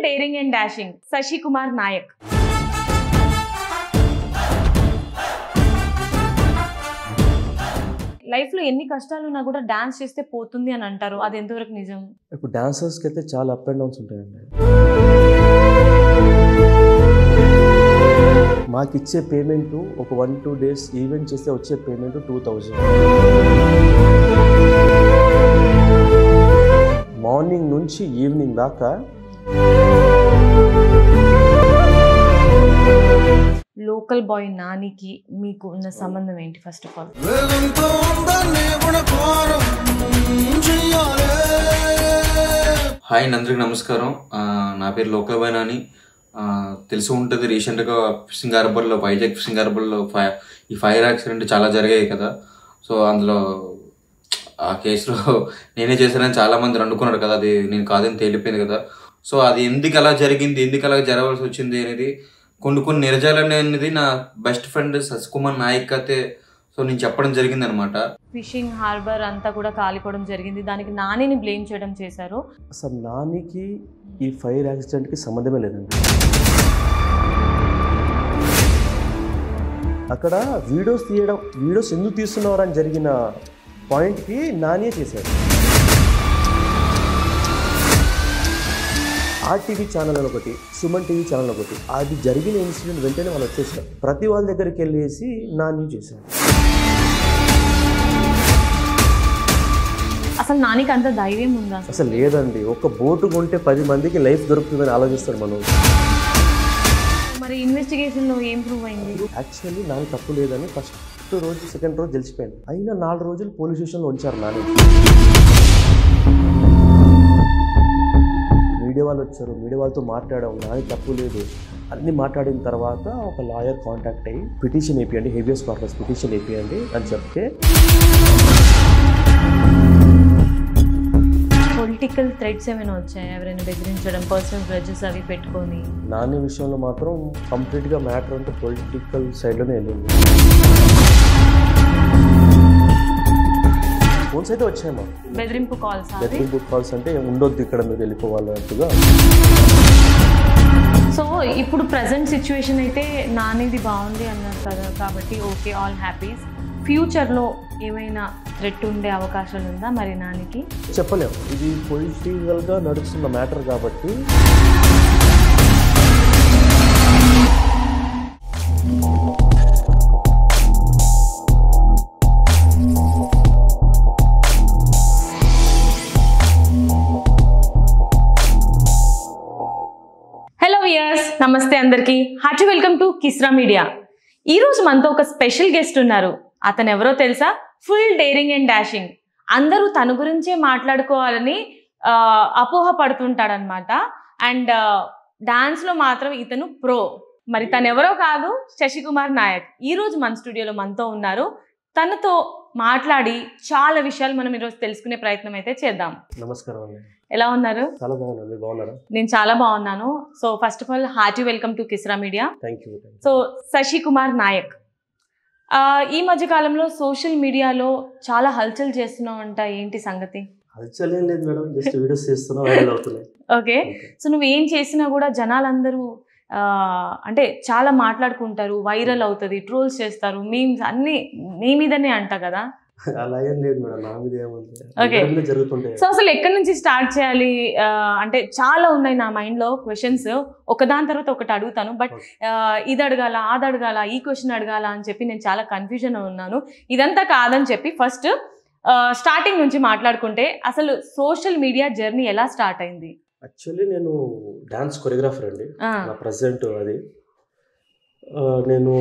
daring and dashing, Sashi Kumar Nayak. Life లో ఎన్ని కష్టాలు ఉన్నా కూడా డాన్స్ చేస్తే పోతుంది అని అంటారు, అది ఎంతవరకు నిజం? ఇప్పుడు డాన్సర్స్కి అయితే చాలా అప్ అండ్ డౌన్స్ ఉంటాయండి. మాకు ఇచ్చే పేమెంట్ ఒక 1-2 days ఈవెంట్ చేస్తే వచ్చే పేమెంట్ 2000. మార్నింగ్ నుంచి ఈవినింగ్ దాకా. లోకల్ బాయ్ నానికి మీకు ఉన్న సంబంధం ఏంటి? ఫస్ట్ ఆఫ్ ఆల్ హాయ్ అందరికి నమస్కారం. నా పేరు లోకల్ బాయ్ నాని. తెలిసి ఉంటుంది, రీసెంట్గా ఫిషింగ్ హార్బర్లో, వైజాగ్ ఫిషింగ్ హార్బర్లో ఈ ఫైర్ యాక్సిడెంట్ చాలా జరిగాయి కదా. సో అందులో ఆ కేసులో నేనే చేశానని చాలామంది అనుకున్నారు కదా, అది నేను కాదని తేలిపోయింది కదా. సో అది ఎందుకు అలా జరిగింది, ఎందుకు అలా జరగాల్సి వచ్చింది అనేది కొన్ని నిజాలు అనేది నా బెస్ట్ ఫ్రెండ్ శశి కుమార్ నాయక్ అయితే సో నేను చెప్పడం జరిగింది అనమాట. ఫిషింగ్ హార్బర్ అంతా కూడా కాలిపోవడం జరిగింది, దానికి నానిని బ్లేమ్ చేయడం చేశారు. అసలు నానికి ఈ ఫైర్ యాక్సిడెంట్కి సంబంధమే లేదండి. అక్కడ వీడియోస్ ఎందుకు తీస్తున్నారు అని జరిగిన పాయింట్కి నానే చేశాడు. RTV ఛానల్ ఒకటి, సుమన్ టీవీ ఛానల్ ఒకటి, అది జరిగిన ఇన్సిడెంట్ వెంటనే వాళ్ళు వచ్చేసారు. ప్రతి వాళ్ళ దగ్గరికి వెళ్ళేసి నాని చేశారు. అసలు నానికి అంత ధైర్యం ఉందా? అసలు లేదండి. ఒక బోటు కొంటే 10 మందికి లైఫ్ దొరుకుతుందని ఆలోచిస్తాడు మనం. మరి ఇన్వెస్టిగేషన్లో ఏం ప్రూవ్ అయింది? యాక్చువల్లీ నాని తప్పు లేదని ఫస్ట్ రోజు, సెకండ్ రోజు తెలిసిపోయింది. అయినా 4 రోజులు పోలీస్ స్టేషన్లో ఉంచారు నాని. మీడియా వాళ్ళు వచ్చారు, మీడియా వాళ్ళతో మాట్లాడాం, నాని తప్పు లేదు అన్నీ మాట్లాడిన తర్వాత ఒక లాయర్ కాంటాక్ట్ అయ్యి పిటిషన్ వేపియండి, హేబియస్ కార్పస్ పిటిషన్ వేపియండి అని చెప్తే. పొలిటికల్ థ్రెడ్స్ ఏమైనా వచ్చాయి? ఎవరైనా బెదిరించడం, పర్సనల్ గ్రడ్జెస్ అవి పెట్టుకొని? నాని విషయంలో మాత్రం కంప్లీట్గా మ్యాటర్ అంటే పొలిటికల్ సైడ్లోనే వెళ్ళింది. ఫోన్స్ అయితే వచ్చాయమ్మా, బెదిరింపు కాల్స్ అంటే ఉండొద్దు ఇక్కడ, మీరు వెళ్ళిపోవాలన్నట్టుగా. సో ఇప్పుడు ప్రజెంట్ సిచ్యువేషన్ అయితే నానిది బాగుంది అన్నారు కదా, కాబట్టి ఓకే, ఆల్ హ్యాపీస్. ఫ్యూచర్లో ఏమైనా థ్రెట్ ఉండే అవకాశాలు ఉందా మరి నానికి? చెప్పలేము, ఇది పొలిటికల్గా నడుస్తున్న మ్యాటర్ కాబట్టి. నమస్తే అందరికి, hearty welcome to Kisra media. ఈరోజు మనతో ఒక స్పెషల్ గెస్ట్ ఉన్నారు. అతను ఎవరో తెలుసా? Full daring and dashing. అందరూ తన గురించే మాట్లాడుకోవాలని అపోహ పడుతుంటాడనమాట. అండ్ డాన్స్లో మాత్రం ఇతను ప్రో. మరి తను ఎవరో కాదు, శశి కుమార్ నాయక్. ఈరోజు మన స్టూడియోలో మనతో ఉన్నారు. తనతో మాట్లాడి చాలా విషయాలు మనం ఈరోజు తెలుసుకునే ప్రయత్నం అయితే చేద్దాం. నమస్కారం అండి. ఎలా ఉన్నారు? చాలా బాగున్నాను, మీరు బాగున్నారా? నేను చాలా బాగున్నాను. So first of all hearty welcome to Kisra media. Thank you. So Shashi Kumar Nayak, ఈ మధ్య కాలంలో సోషల్ మీడియాలో చాలా హల్చల్ చేస్తున్నావు అంట, ఏంటి సంగతి? హల్చల్ ఏం లేదు మేడం, జస్ట్ వీడియోస్ చేస్తున్నా, వైరల్ అవుతున్నాయి. ఓకే. సో నువ్వు ఏం చేసినా కూడా జనాలందరూ అంటే చాలా మాట్లాడుకుంటారు, వైరల్ అవుతుంది, ట్రోల్స్ చేస్తారు, మీమ్స్ అన్ని నీ మీదనే అంట కదా? అలా ఏం లేదు మేడం, నా మీద ఏముంది. ఓకే. జరుగుతుంటాయి. సో అసలు ఎక్కడి నుంచి స్టార్ట్ చేయాలి అంటే చాలా ఉన్నాయి నా మైండ్లో క్వశ్చన్స్, ఒకదాని తర్వాత ఒకటి అడుగుతాను. బట్ ఇది అడగాల, అది అడగాల, ఈ క్వశ్చన్ అడగాల అని చెప్పి నేను చాలా కన్ఫ్యూజన్ ఉన్నాను. ఇదంతా కాదని చెప్పి ఫస్ట్ స్టార్టింగ్ నుంచి మాట్లాడుకుంటే అసలు సోషల్ మీడియా జర్నీ ఎలా స్టార్ట్ అయింది? యాక్చువల్లీ నేను డాన్స్ కొరియోగ్రాఫర్ అండి నా ప్రజెంట్. అది నేను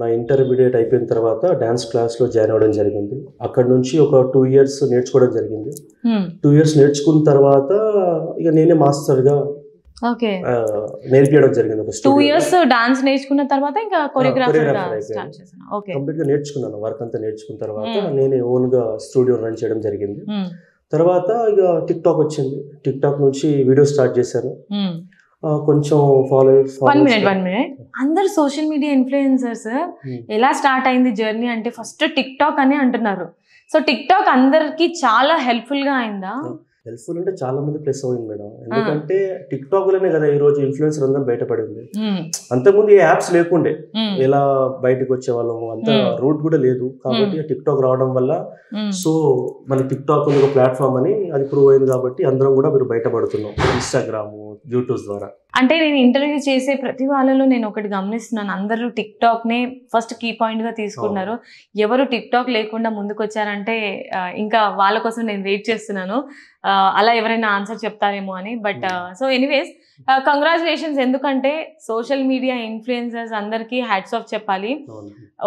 నా ఇంటర్మీడియట్ అయిపోయిన తర్వాత డాన్స్ క్లాస్లో జాయిన్ అవ్వడం జరిగింది. అక్కడ నుంచి ఒక 2 years నేర్చుకోవడం జరిగింది. 2 years నేర్చుకున్న తర్వాత ఇక నేనే మాస్టర్గా నేర్పించడం జరిగింది. ఒక 2 years డాన్స్ నేర్చుకున్న తర్వాత ఇంకా కొరియోగ్రాఫర్ కంప్లీట్గా నేర్చుకున్నాను. వర్క్ అంతా నేర్చుకున్న తర్వాత నేనే ఓన్గా స్టూడియో రన్ చేయడం జరిగింది. తర్వాత ఇక టిక్ టాక్ వచ్చింది. టిక్ టాక్ నుంచి వీడియో స్టార్ట్ చేశాను. కొంచెం ఫాలోవర్స్. 1 minute అందరు సోషల్ మీడియా ఇన్ఫ్లుయెన్సర్స్ ఎలా స్టార్ట్ అయింది జర్నీ అంటే ఫస్ట్ టిక్ టాక్ అని అంటున్నారు. సో టిక్ టాక్ అందరికి చాలా హెల్ప్ఫుల్ గా అయిందా? హెల్ప్ఫుల్ అంటే చాలా మంది ప్లస్ అయింది మేడం. ఎందుకంటే టిక్ టాక్ లోనే కదా ఈ రోజు ఇన్ఫ్లుయెన్సర్ అందరం బయటపడింది. అంతకుముందు ఏ యాప్స్ లేకుండే, ఎలా బయటకు వచ్చే వాళ్ళం అంత రూట్ కూడా లేదు. కాబట్టి టిక్ టాక్ రావడం వల్ల సో మన టిక్ టాక్ ఒక ప్లాట్ఫామ్ అని అది ప్రూవ్ అయింది. కాబట్టి అందరం కూడా మీరు బయటపడుతున్నాం ఇన్స్టాగ్రామ్, యూట్యూబ్ ద్వారా. అంటే నేను ఇంటర్వ్యూ చేసే ప్రతి వాళ్ళలో నేను ఒకటి గమనిస్తున్నాను, అందరూ టిక్ టాక్ నే ఫస్ట్ కీ పాయింట్ గా తీసుకున్నారు. ఎవరు టిక్ టాక్ లేకుండా ముందుకు వచ్చారంటే ఇంకా వాళ్ళ కోసం నేను వెయిట్ చేస్తున్నాను, అలా ఎవరైనా ఆన్సర్ చెప్తారేమో అని. But so anyways congratulations. ఎందుకంటే సోషల్ మీడియా ఇన్ఫ్లుయెన్సర్స్ అందరికీ హ్యాట్స్ ఆఫ్ చెప్పాలి.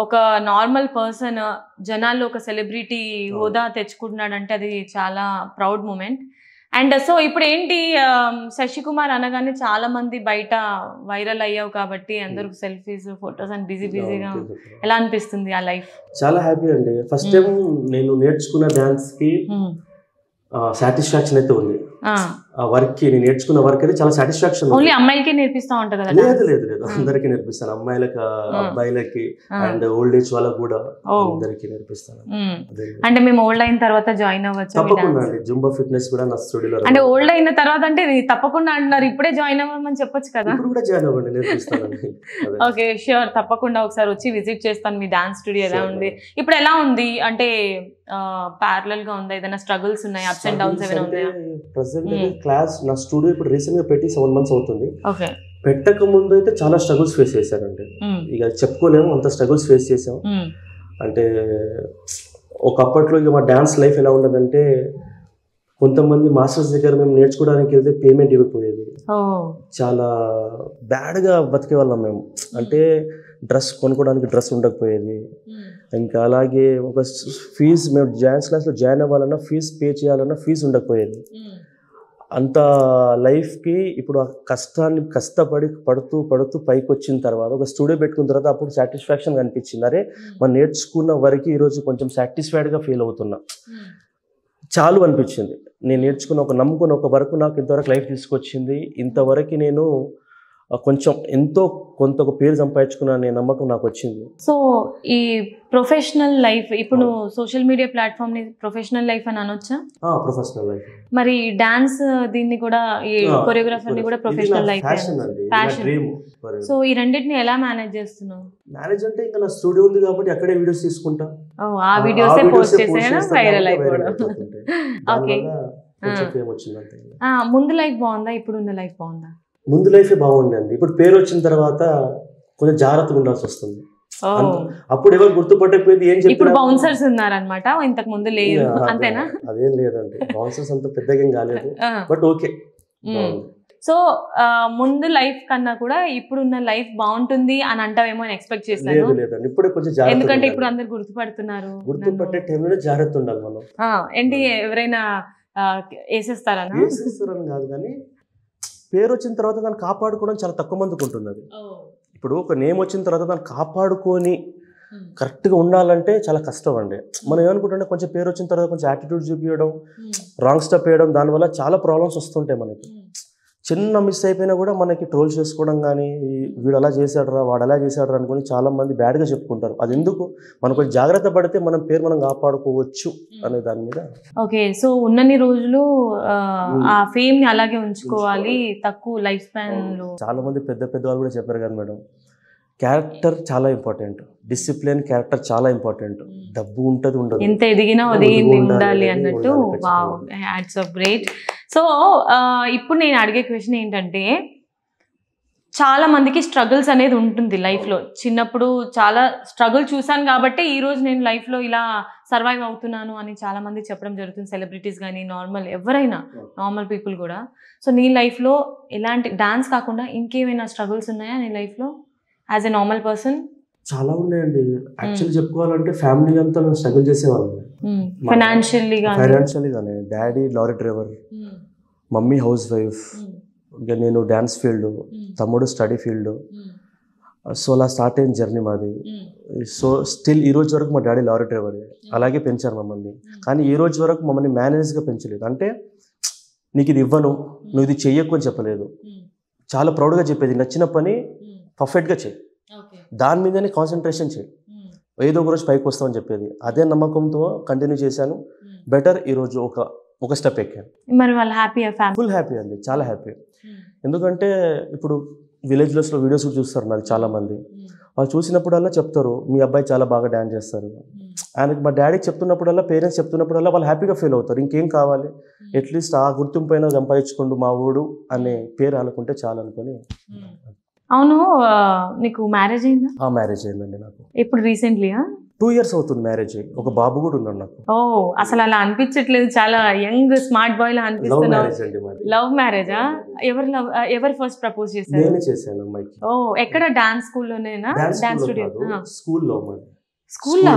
ఒక నార్మల్ పర్సన్ జనాల్లో ఒక సెలబ్రిటీ హోదా తెచ్చుకుంటున్నాడంటే అది చాలా ప్రౌడ్ మూమెంట్. అండ్ సో ఇప్పుడు ఏంటి, శశికుమార్ అనగానే చాలా మంది బయట వైరల్ అయ్యావు కాబట్టి అందరూ సెల్ఫీస్, ఫొటోస్ అని బిజీగా ఎలా అనిపిస్తుంది ఆ లైఫ్? చాలా హ్యాపీ అండి. ఫస్ట్ టైం నేను నేర్చుకున్న డాన్స్ కి సాటిస్ఫాక్షన్ అయితే ఉంది. ఆ వర్క్ కి నేను నేర్చుకున్న వర్క్ అయితే చాలా సాటిస్ఫాక్షన్. ఓన్లీ అమ్మాయిలకే నేర్పిస్తా ఉంటా కదా? లేదు అందరికి నేర్పిస్తాను, అమ్మాయిలకి, అబ్బాయిలకి అండ్ ఓల్డ్ ఏజ్ వాళ్ళకి కూడా అందరికి నేర్పిస్తాను. అంటే మేము ఓల్డ్ అయిన తర్వాత జాయిన్ అవ్వచ్చు? తప్పకుండా అండి. జుంబా ఫిట్నెస్ కూడా నా స్టూడియోలో. అంటే ఓల్డ్ అయిన తర్వాత అంటే తప్పకుండా అంటున్నారు, ఇప్పుడే జాయిన్ అవ్వమని చెప్పొచ్చు కదా? ఇప్పుడు కూడా జాయిన్ అవ్వండి, నేర్పిస్తాను. ఓకే ష్యూర్, తప్పకుండా ఒకసారి వచ్చి విజిట్ చేస్తాను. మీ డాన్స్ స్టూడియో ఎలా ఉంది ఇప్పుడు? ఎలా ఉంది అంటే ప్యారలల్ గా ఉందా? ఏదైనా స్ట్రగుల్స్ ఉన్నాయి, అప్స్ అండ్ డౌన్స్ ఏమైనా ఉన్నాయా? ప్రెసెంట్ క్లాస్ నా స్టూడియో ఇప్పుడు రీసెంట్ గా పెట్టి 7 months అవుతుంది. ఓకే. పెట్టక ముందు అయితే చాలా స్ట్రగుల్స్ ఫేస్ చేశానండి. ఇక చెప్పుకోలేము, అంత స్ట్రగుల్స్ ఫేస్ చేసాం. అంటే ఒకప్పట్లో ఇక మా డాన్స్ లైఫ్ ఎలా ఉండదంటే, కొంతమంది మాస్టర్స్ దగ్గర మేము నేర్చుకోవడానికి వెళ్తే పేమెంట్ ఇవ్వకపోయేది, చాలా బ్యాడ్గా బతికే వాళ్ళం మేము. అంటే డ్రెస్ కొనుక్కోవడానికి డ్రెస్ ఉండకపోయేది. ఇంకా అలాగే ఒక ఫీజు, మేము డాన్స్ క్లాస్లో జాయిన్ అవ్వాలన్నా ఫీజు పే చేయాలన్నా ఫీజు ఉండకపోయేది. అంత లైఫ్కి ఇప్పుడు ఆ కష్టపడి పడుతూ పైకి వచ్చిన తర్వాత ఒక స్టూడియో పెట్టుకున్న తర్వాత అప్పుడు సాటిస్ఫాక్షన్ కనిపించింది. అరే మనం నేర్చుకున్న వరకు ఈరోజు కొంచెం సాటిస్ఫైడ్గా ఫీల్ అవుతున్నా, చాలు అనిపించింది. నేను నేర్చుకున్న ఒక నమ్ముకున్న ఒక వరకు నాకు ఇంతవరకు లైఫ్ తీసుకొచ్చింది. ఇంతవరకు నేను కొంచెం కొంత ఒక పేరు సంపాదించుకున్న అనే నమ్మకం నాకు వచ్చింది. సో ఈ ప్రొఫెషనల్ లైఫ్ ఇప్పుడు సోషల్ మీడియా ప్లాట్ఫామ్ ని ప్రొఫెషనల్ లైఫ్ అని అనొచ్చా? Professional life. మరి డాన్స్ దీన్ని కూడా, ఈ కొరియోగ్రాఫర్ ని కూడా ప్రొఫెషనల్ లైఫ్, ఫ్యాషన్. సో ఈ రెండింటిని ఎలా మేనేజ్ చేస్తున్నావు? మేనేజ్ అంటే ఇంకా నా స్టూడియో ఉంది కాబట్టి అక్కడే వీడియోస్ తీసుకుంటా. ఆ వీడియోస్ పోస్ట్ చేసేనా వైరల్ అయిపోవడం. ఓకే. ముందు లైఫ్ బాగుందా, ఇప్పుడు ఉన్న లైఫ్ బాగుందా? ముందు లైఫే బాగుండండి. ఇప్పుడు పేరు వచ్చిన తర్వాత కొంచెం జాగ్రత్తగా ఉండాల్సి వస్తుంది. అప్పుడు ఎవరు గుర్తుపట్టకపోయింది ఏం చెప్పి. ఇప్పుడు బౌన్సర్స్ ఉన్నారనమాట, ఇంతకు ముందు లేదు, అంతేనా? అదేం లేదండి, బౌన్సర్స్ అంత పెద్దగా కాలేదు, బట్ ఓకే. సో ముందు లైఫ్ కన్నా కూడా ఇప్పుడున్న లైఫ్ బాగుంటుంది అని అంటావేమో అని ఎక్స్పెక్ట్ చేశాను. లేదండి, ఇప్పుడే కొంచెం జాగ్రత్త. ఎందుకంటే ఇప్పుడు అందరు గుర్తుపడుతున్నారు. గుర్తుపట్టే టైంలో జాగ్రత్త ఉండాలి మనం. ఏంటి ఎవరైనా వేసేస్తారని కాదు, కానీ పేరు వచ్చిన తర్వాత దాన్ని కాపాడుకోవడం చాలా తక్కువ మందికి ఉంటుంది. అది ఇప్పుడు ఒక నేమ్ వచ్చిన తర్వాత దాన్ని కాపాడుకొని కరెక్ట్గా ఉండాలంటే చాలా కష్టం అండి. మనం ఏమనుకుంటుంటే కొంచెం పేరు వచ్చిన తర్వాత కొంచెం యాటిట్యూడ్ చూపించడం, రాంగ్ స్టెప్ వేయడం, దానివల్ల చాలా ప్రాబ్లమ్స్ వస్తుంటాయి మనకి. చిన్న మిస్ అయిపోయినా కూడా మనకి ట్రోల్ చేసుకోవడం కానీ, వీడు అలా చేశాడరా, వాడు అలా చేశాడరా అనుకుని చాలా మంది బ్యాడ్గా చెప్పుకుంటారు. అది ఎందుకు, మనం కొంచెం జాగ్రత్త పడితే మనం పేరు మనం కాపాడుకోవచ్చు అనే దాని మీద. ఓకే. సో ఉన్నన్ని రోజులు ఆ ఫేమ్ ని అలాగే ఉంచుకోవాలి, తక్కువ లైఫ్ స్పాన్ లో. చాలా మంది పెద్ద వాళ్ళు కూడా చెప్పారు కదా మేడం, క్యారెక్టర్ చాలా ఇంపార్టెంట్, డిసిప్లిన్, క్యారెక్టర్ చాలా ఇంపార్టెంట్. డబ్బు ఉంటుంది ఉండదు, ఎంత ఎదిగినా ఉండాలి అన్నట్టు. Wow, hats off, great. So ఇప్పుడు నేను అడిగే క్వశ్చన్ ఏంటంటే, చాలా మందికి స్ట్రగుల్స్ అనేది ఉంటుంది లైఫ్లో. చిన్నప్పుడు చాలా స్ట్రగుల్ చూసాను కాబట్టి ఈరోజు నేను లైఫ్లో ఇలా సర్వైవ్ అవుతున్నాను అని చాలా మంది చెప్పడం జరుగుతుంది. సెలబ్రిటీస్ కానీ, నార్మల్ ఎవరైనా, నార్మల్ పీపుల్ కూడా. సో నీ లైఫ్లో ఎలాంటి, డాన్స్ కాకుండా ఇంకేమైనా స్ట్రగుల్స్ ఉన్నాయా నీ లైఫ్లో యాజ్ ఎ నార్మల్ పర్సన్? చాలా ఉన్నాయండి. యాక్చువల్లీ చెప్పుకోవాలంటే ఫ్యామిలీ అంతా మేము స్ట్రగుల్ చేసేవాళ్ళం. ఫైనాన్షియల్లీ కానీ daddy lorry driver, mummy house wife, ఇంకా నేను డ్యాన్స్ ఫీల్డ్, తమ్ముడు స్టడీ ఫీల్డ్. సో అలా స్టార్ట్ అయిన జర్నీ మాది. సో స్టిల్ ఈ రోజు వరకు మా డాడీ లారీ డ్రైవర్, అలాగే పెంచారు మమ్మల్ని. కానీ ఈ రోజు వరకు మమ్మల్ని మేనేజ్గా పెంచలేదు. అంటే నీకు ఇది ఇవ్వను, నువ్వు ఇది చెయ్యకు అని చెప్పలేదు. చాలా ప్రౌడ్గా చెప్పేది, నచ్చిన పని పర్ఫెక్ట్గా చేయి, దాని మీదనే కాన్సన్ట్రేషన్ చేయి, ఏదో ఒక రోజు పైకి వస్తామని చెప్పేది. అదే నమ్మకంతో కంటిన్యూ చేశాను. బెటర్ ఈరోజు ఒక స్టెప్ ఎక్కాను. మరి వాళ్ళు హ్యాపీ ఫ్యామిలీ? ఫుల్ హ్యాపీ అండి, చాలా హ్యాపీ. ఎందుకంటే ఇప్పుడు విలేజ్లో వీడియోస్ చూస్తారు నాకు చాలామంది. వాళ్ళు చూసినప్పుడల్లా చెప్తారు మీ అబ్బాయి చాలా బాగా డ్యాన్స్ చేస్తారు. ఆయనకి మా డాడీకి చెప్తున్నప్పుడల్లా, పేరెంట్స్ చెప్తున్నప్పుడల్లా వాళ్ళు హ్యాపీగా ఫీల్ అవుతారు. ఇంకేం కావాలి, అట్లీస్ట్ ఆ గుర్తింపు అయినా సంపాదించుకోండు మా ఊడు అనే పేరు అనుకుంటే చాలు అనుకుని. అవును, నీకు మ్యారేజ్ అయిందా? మ్యారేజ్ అయిందండి నాకు. ఇప్పుడు రీసెంట్లీయా? 2 years అవుతుంది మ్యారేజ్ అయ్యి. ఒక బాబు కూడా ఉన్నాడు నాకు. అసలు అలా అనిపించట్లేదు, చాలా యంగ్ స్మార్ట్ బాయ్ లా అనిపిస్తున్నావు. లవ్ మ్యారేజా? ఎవరు ఫస్ట్ ప్రపోజ్ చేశారు? నేనే చేశాను అమ్మాయికి. ఎక్కడ? డాన్స్ స్కూల్లోనేనా? Dance studio? స్కూల్లో.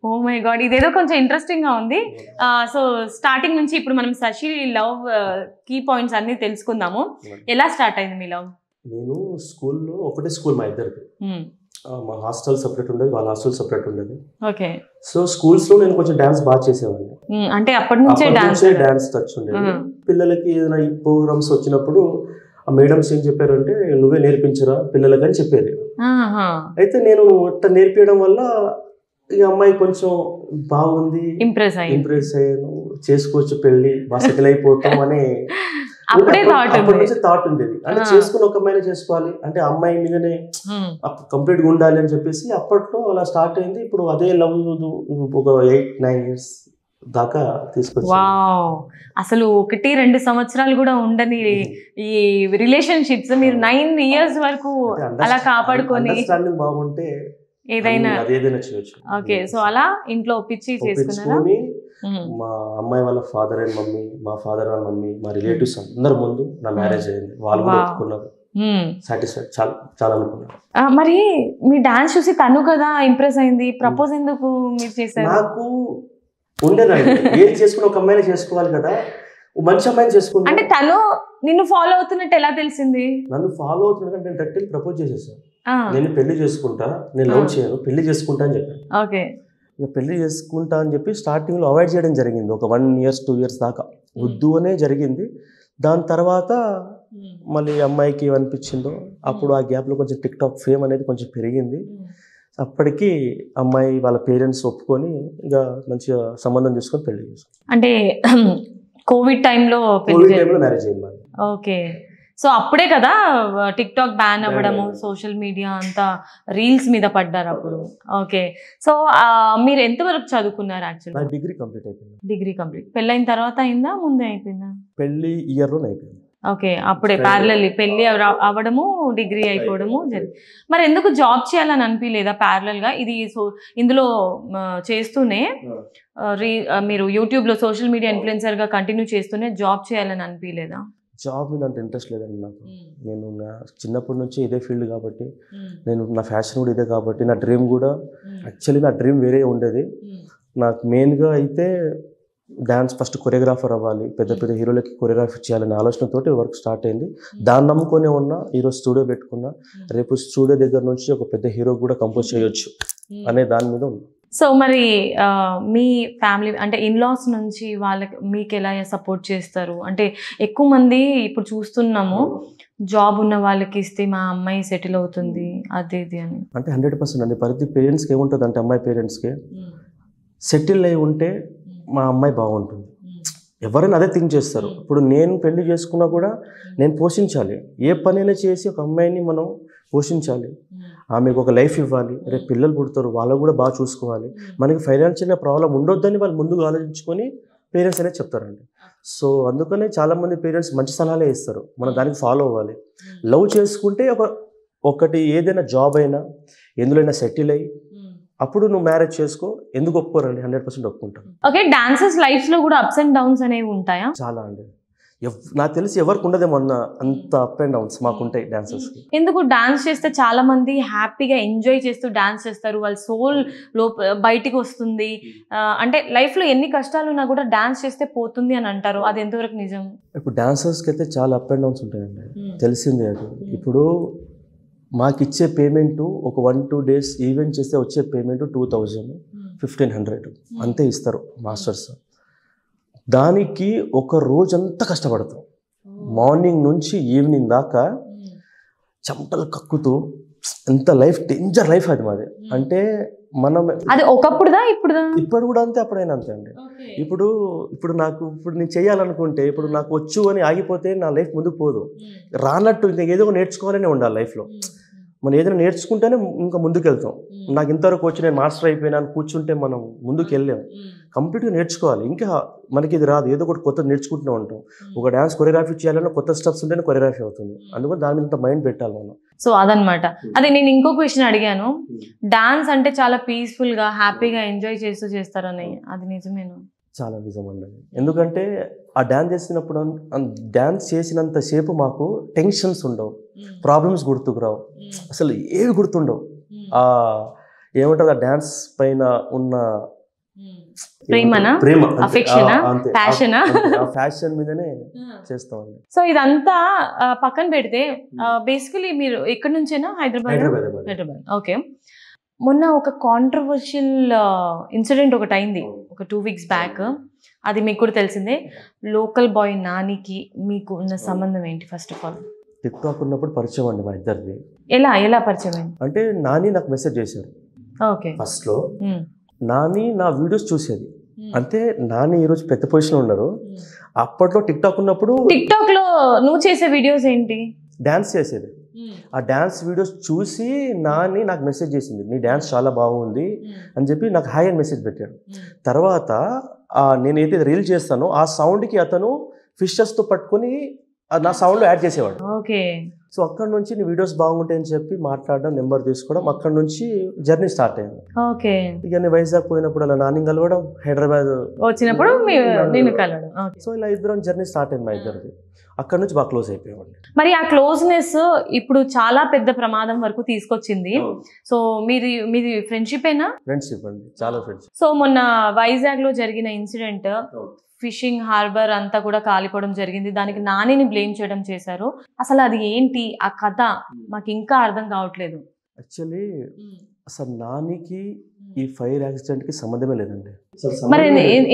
ఓ మై గాడ్, ఇదేదో కొంచెం ఇంట్రెస్టింగ్ గా ఉంది. సో స్టార్టింగ్ నుంచి ఇప్పుడు మనం శశి లవ్ కీ పాయింట్స్ అన్ని తెలుసుకుందాము. ఎలా స్టార్ట్ అయింది మీ లవ్? నేను స్కూల్లో ఒకటే స్కూల్ మా ఇద్దరికి. మా హాస్టల్ సపరేట్ ఉండేది, వాళ్ళ హాస్టల్ సపరేట్ ఉండేది. ఓకే. సో స్కూల్స్ లో నేను కొంచెం డాన్స్ బాగా చేసేవాడిని. అంటే అప్పటి నుంచే డాన్స్ టచ్ ఉండేది. పిల్లలకి ఏదైనా ప్రోగ్రామ్స్ వచ్చినప్పుడు ఆ మేడమ్స్ ఏం చెప్పారంటే నువ్వే నేర్పించరా పిల్లలకి అని చెప్పేది. అయితే నేను ఇట్లా నేర్పించడం వల్ల ఈ అమ్మాయి కొంచెం బాగుంది, ఇంప్రెస్ అయ్యాను, చేసుకోవచ్చు పెళ్లి, బాగా సెటిల్ అయిపోతాం అని థాట్ ఉండేది. అంటే చేసుకుని ఒక అమ్మాయిని చేసుకోవాలి అంటే అమ్మాయి మీదనే కంప్లీట్ గా ఉండాలి అని చెప్పేసి అప్పట్లో అలా స్టార్ట్ అయింది. ఇప్పుడు అదే లవ్ ఒక 8-9 years దాకా తీసుకొచ్చి. అసలు 1-2 సంవత్సరాలు కూడా ఉండని ఈ రిలేషన్షిప్స్ మీరు 9 years వరకు అలా కాపాడుకొని బాగుంటే ఏదైనా చేయొచ్చు. ఓకే. సో అలా ఇంట్లో ఒప్పించి చేసుకున్నారా? మా అమ్మాయి వాళ్ళ ఫాదర్ అండ్ మమ్మీ, మా ఫాదర్ వాళ్ళ మమ్మీ, మా రిలేటివ్స్ అందరి ముందు నా మ్యారేజ్ అయింది. వాళ్ళు కూడా ఒప్పుకున్నారు, సాటిస్ఫైడ్, చాలా అనుకున్నారు. మరి మీ డాన్స్ చూసి తను కదా ఇంప్రెస్ అయింది, ప్రపోజ్ ఎందుకు మీరు చేశారు? నాకు ఉండేదండి ఏం చేసుకుని ఒక అమ్మాయిని చేసుకోవాలి కదా, మంచి అమ్మాయిని చేసుకున్నా. అంటే తను నిన్ను ఫాలో అవుతున్నట్టు ఎలా తెలిసింది? నన్ను ఫాలో అవుతున్నట్టు నేను డైరెక్ట్లీ ప్రపోజ్ చేసేసాను. నేను పెళ్లి చేసుకుంటా, నేను లవ్ చేయను, పెళ్లి చేసుకుంటా అని చెప్పాను. ఓకే. ఇక పెళ్లి చేసుకుంటా అని చెప్పి స్టార్టింగ్లో అవాయిడ్ చేయడం జరిగింది. ఒక 1 year 2 years దాకా వద్దు అనే జరిగింది. దాని తర్వాత మళ్ళీ అమ్మాయికి ఏమనిపించిందో అప్పుడు ఆ గ్యాప్లో కొంచెం టిక్టాక్ ఫేమ్ అనేది కొంచెం పెరిగింది. అప్పటికి అమ్మాయి వాళ్ళ పేరెంట్స్ ఒప్పుకొని ఇక మంచిగా సంబంధం చూసుకొని పెళ్లి చేసుకుని. అంటే కోవిడ్ టైంలో మ్యారేజ్ అయింది. ఓకే. సో అప్పుడే కదా టిక్ టాక్ బ్యాన్ అవ్వడము, సోషల్ మీడియా అంతా రీల్స్ మీద పడ్డారు అప్పుడు. ఓకే. సో మీరు ఎంతవరకు చదువుకున్నారు? యాక్చువల్లీ డిగ్రీ కంప్లీట్ అయిపోయింది. Degree complete. పెళ్ళైన తర్వాత అయిందా, ముందే అయిపోయిందా? పెళ్లి ఇయర్లో అయిపోయింది. ఓకే. అప్పుడే ప్యారలల్ పెళ్లి అవ్వడము, డిగ్రీ అయిపోవడము జరిగింది. మరి ఎందుకు జాబ్ చేయాలని అనిపించలేదా ప్యారలల్ గా? ఇది ఇందులో చేస్తూనే మీరు యూట్యూబ్ లో సోషల్ మీడియా ఇన్ఫ్లుయెన్సర్ గా కంటిన్యూ చేస్తూనే జాబ్ చేయాలని అనిపించలేదా? జాబ్ మీద అంత ఇంట్రెస్ట్ లేదండి నాకు. నేను నా చిన్నప్పటి నుంచి ఇదే ఫీల్డ్ కాబట్టి, నేను నా ఫ్యాషన్ కూడా ఇదే కాబట్టి, నా డ్రీమ్ కూడా యాక్చువల్లీ నా డ్రీమ్ వేరే ఉండేది. నాకు మెయిన్గా అయితే డ్యాన్స్ ఫస్ట్ కొరియోగ్రాఫర్ అవ్వాలి, పెద్ద పెద్ద హీరోలకి కొరియోగ్రఫీ చేయాలనే ఆలోచనతోటి వర్క్ స్టార్ట్ అయింది. దాన్ని నమ్ముకొని ఉన్నా. ఈరోజు స్టూడియో పెట్టుకున్నా, రేపు స్టూడియో దగ్గర నుంచి ఒక పెద్ద హీరో కూడా కంపోజ్ చేయొచ్చు అనే దాని మీద ఉంది. సో మరి మీ ఫ్యామిలీ అంటే ఇన్లాస్ నుంచి వాళ్ళకి మీకు ఎలా సపోర్ట్ చేస్తారు? అంటే ఎక్కువ మంది ఇప్పుడు చూస్తున్నాము, జాబ్ ఉన్న వాళ్ళకి ఇస్తే మా అమ్మాయి సెటిల్ అవుతుంది అది ఇది అని. అంటే 100% అండి. ప్రతి పేరెంట్స్కి ఏముంటుంది అంటే అమ్మాయి పేరెంట్స్కి సెటిల్ అయి ఉంటే మా అమ్మాయి బాగుంటుంది, ఎవరైనా అదే థింక్ చేస్తారు. ఇప్పుడు నేను పెళ్లి చేసుకున్నా కూడా నేను పోషించాలి, ఏ పనైనా చేసి ఒక అమ్మాయిని మనం పోషించాలి, ఆమెకు ఒక లైఫ్ ఇవ్వాలి, రేపు పిల్లలు పుడతారు వాళ్ళకు కూడా బాగా చూసుకోవాలి, మనకి ఫైనాన్షియల్గా ప్రాబ్లం ఉండొద్దని వాళ్ళు ముందుగా ఆలోచించుకొని పేరెంట్స్ అనేది చెప్తారండి. సో అందుకనే చాలామంది పేరెంట్స్ మంచి సలహాలే ఇస్తారు, మనం దానికి ఫాలో అవ్వాలి. లవ్ చేసుకుంటే ఒకటి ఏదైనా జాబ్ అయినా ఎందులోనైనా సెటిల్ అయ్యి అప్పుడు నువ్వు మ్యారేజ్ చేసుకో. ఎందుకు ఒప్పుకోరండి? 100% ఒప్పుకుంటాను. ఓకే. డాన్సర్స్ లైఫ్ లో కూడా అప్స్ అండ్ డౌన్స్ అనేవి ఉంటాయా? చాలా అండి. నాకు తెలిసి ఎవరికి ఉండదేమో అంత అప్ అండ్ డౌన్స్ మాకుంటాయి డాన్సర్స్ కి. ఎందుకు? డాన్స్ చేస్తే చాలా మంది హ్యాపీగా ఎంజాయ్ చేస్తూ డాన్స్ చేస్తారు, వాళ్ళ సోల్ బయటికి వస్తుంది. అంటే లైఫ్ లో ఎన్ని కష్టాలు ఉన్నా కూడా డాన్స్ చేస్తే పోతుంది అని అంటారు, అది ఎంతవరకు నిజం? ఇప్పుడు డాన్సర్స్ కి అయితే చాలా అప్ అండ్ డౌన్స్ ఉంటాయండి, తెలిసిందే అది. ఇప్పుడు మాకు ఇచ్చే పేమెంట్ ఒక 1-2 days ఈవెంట్ చేస్తే వచ్చే పేమెంట్ 2000, 1500 అంతే ఇస్తారు మాస్టర్స్. దానికి ఒక రోజంతా కష్టపడతాం, మార్నింగ్ నుంచి ఈవినింగ్ దాకా చెమటలు కక్కుతూ ఎంత లైఫ్ డేంజర్ లైఫ్ అది మాది. అంటే మనం అది ఒకప్పుడుదా ఇప్పుడుదా? ఇప్పుడు కూడా అంతే, అప్పుడైనా అంతే అండి. ఇప్పుడు నేను చేయాలనుకుంటే ఇప్పుడు నాకు వచ్చు అని ఆగిపోతే నా లైఫ్ ముందుకు పోదు. రానట్టు ఇంకా ఏదో నేర్చుకోవాలనే ఉండాలి లైఫ్లో. మనం ఏదైనా నేర్చుకుంటేనే ఇంకా ముందుకు వెళ్తాం. నాకు ఇంతవరకు వచ్చి నేను మాస్టర్ అయిపోయినా కూర్చుంటే మనం ముందుకు వెళ్ళాం. కంప్లీట్గా నేర్చుకోవాలి. ఇంకా మనకి ఇది రాదు, ఏదో ఒకటి కొత్తది నేర్చుకుంటూనే ఉంటాం. ఒక డ్యాన్స్ కొరియోగ్రఫీ చేయాలన్నా కొత్త స్టెప్స్ ఉంటేనే కొరియోగ్రఫీ అవుతుంది. అందుకని దాని మీద మైండ్ పెట్టాలి మనం. సో అదనమాట. అదే నేను ఇంకో క్వశ్చన్ అడిగాను, డాన్స్ అంటే చాలా పీస్ఫుల్ గా హ్యాపీగా ఎంజాయ్ చేస్తూ చేస్తారని, అది నిజమేనా? చాలా నిజం అండి. ఎందుకంటే ఆ డ్యాన్స్ చేసినప్పుడు డ్యాన్స్ చేసినంత సేపు మాకు టెన్షన్స్ ఉండవు, ప్రాబ్లమ్స్ గుర్తుకురావు, అసలు ఏవి గుర్తుండవు. ఏమంటారు ఆ డ్యాన్స్ పైన ఉన్న ప్రేమ, ఫ్యాషన్ మీదనే చేస్తామండి. సో ఇదంతా పక్కన పెడితే బేసికలీ మీరు ఎక్కడి నుంచేనా? హైదరాబాద్. ఓకే. మొన్న ఒక కాంట్రవర్షియల్ ఇన్సిడెంట్ ఒకటి అయింది ఒక 2 weeks బ్యాక్. అది మీకు కూడా తెలిసిందే. లోకల్ బాయ్ నానికి మీకు ఉన్న సంబంధం ఏంటి? First of all tick talk ఉన్నప్పుడు పరిచయం అండి మా ఇద్దరిది. ఎలా పరిచయం అయింది? అంటే నాని నాకు మెసేజ్ చేశారు. ఓకే. ఫస్ట్ లో నాని నా వీడియోస్ చూసేది. అంటే నాని ఈరోజు పెద్ద పొజిషన్ ఉన్నారు. అప్పట్లో టిక్ టాక్ ఉన్నప్పుడు టిక్ టాక్ లో నువ్వు చేసే వీడియోస్ ఏంటి? డాన్స్ చేసేది. ఆ డాన్స్ వీడియోస్ చూసి నాని నాకు మెసేజ్ చేసింది, నీ డాన్స్ చాలా బాగుంది అని చెప్పి నాకు హాయ్ అని మెసేజ్ పెట్టాడు. తర్వాత నేనైతే రీల్ చేస్తానో ఆ సౌండ్కి అతను ఫిషెస్తో పట్టుకొని నా సౌండ్లో యాడ్ చేసేవాడు. ఓకే. సో అక్కడ నుంచి నీ వీడియోస్ బాగుంటాయని చెప్పి మాట్లాడడం, నెంబర్ తీసుకోవడం, అక్కడ నుంచి జర్నీ స్టార్ట్ అయింది. ఓకే. ఇక నేను వైజాగ్ పోయినప్పుడు అలా నాని కలవడం, హైదరాబాద్ వచ్చినప్పుడు నేను కలవడం. సో ఇలా ఇద్దరం జర్నీ స్టార్ట్ అయింది మా ఇద్దరిది. అక్కడ నుంచి బాగా క్లోజ్ అయిపోయామండి. మరి ఆ క్లోజ్నెస్ ఇప్పుడు చాలా పెద్ద ప్రమాదం వరకు తీసుకొచ్చింది. సో మీది ఫ్రెండ్షిప్ ఏనా? ఫ్రెండ్షిప్ అండి, చాలా ఫ్రెండ్షిప్. సో మొన్న వైజాగ్ లో జరిగిన ఇన్సిడెంట్, ఫిషింగ్ హార్బర్ అంతా కూడా కాలిపోవడం జరిగింది. దానికి నానిని బ్లేమ్ చేయడం చేశారు. అసలు అది ఏంటి ఆ కథ? మాకు ఇంకా అర్థం కావట్లేదు. యాక్చువల్లీ అసలు నానికి ఈ ఫైర్ యాక్సిడెంట్ కి సంబంధమే లేదండి. మరి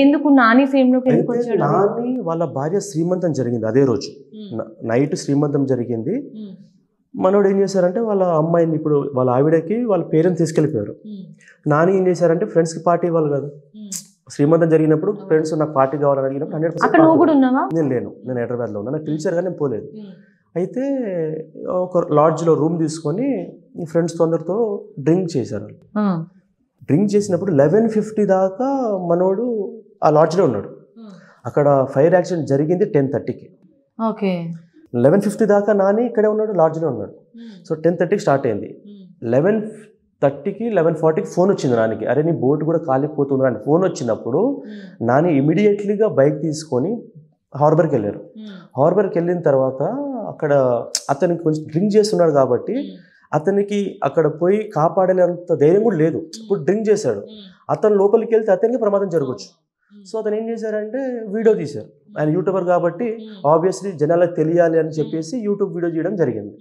ఎందుకు నాని ఫేమ్ లోకి ఎందుకు వచ్చాడు? నాని వాళ్ళ భార్య శ్రీమంతం జరిగింది అదే రోజు నైట్. శ్రీమంతం జరిగింది. మనోడు ఏం చేశారంటే వాళ్ళ అమ్మాయిని, ఇప్పుడు వాళ్ళ ఆవిడకి వాళ్ళ పేరెంట్స్ తీసుకెళ్ళిపోయారు. నాని ఏం చేశారంటే ఫ్రెండ్స్కి పార్టీ ఇవ్వాలి కదా. శ్రీమంతం జరిగినప్పుడు ఫ్రెండ్స్ నాకు పార్టీ కావాలని అడిగినప్పుడు 100% నేను లేను, నేను హైదరాబాద్లో ఉన్నా, నాకు పిలిచారు కానీ నేను పోలేదు. అయితే ఒక లాడ్జ్లో రూమ్ తీసుకొని ఫ్రెండ్స్తో అందరితో డ్రింక్ చేశారు. డ్రింక్ చేసినప్పుడు 11:50 దాకా మనోడు ఆ లాడ్జ్లో ఉన్నాడు. అక్కడ ఫైర్ యాక్సిడెంట్ జరిగింది 10:30కి. ఓకే. 11:50 దాకా నాని ఇక్కడే ఉన్నాడు, లాడ్జ్లో ఉన్నాడు. సో 10:30కి స్టార్ట్ అయింది. 11:30కి 11:40కి ఫోన్ వచ్చింది నానికి, అరే నీ బోట్ కూడా కాలిపోతుంది అని ఫోన్ వచ్చినప్పుడు నాని ఇమీడియట్లీగా బైక్ తీసుకొని హార్బర్కి వెళ్ళారు. హార్బర్కి వెళ్ళిన తర్వాత అక్కడ అతనికి కొంచెం డ్రింక్ చేస్తున్నాడు కాబట్టి అతనికి అక్కడ పోయి కాపాడలేంత ధైర్యం కూడా లేదు. ఇప్పుడు డ్రింక్ చేశాడు, అతను లోపలికి వెళ్తే అతనికి ప్రమాదం జరగవచ్చు. సో అతను ఏం చేశారంటే వీడియో తీశారు. ఆయన యూట్యూబర్ కాబట్టి ఆబ్వియస్లీ జనాలకు తెలియాలి అని చెప్పేసి యూట్యూబ్ వీడియో చేయడం జరిగింది.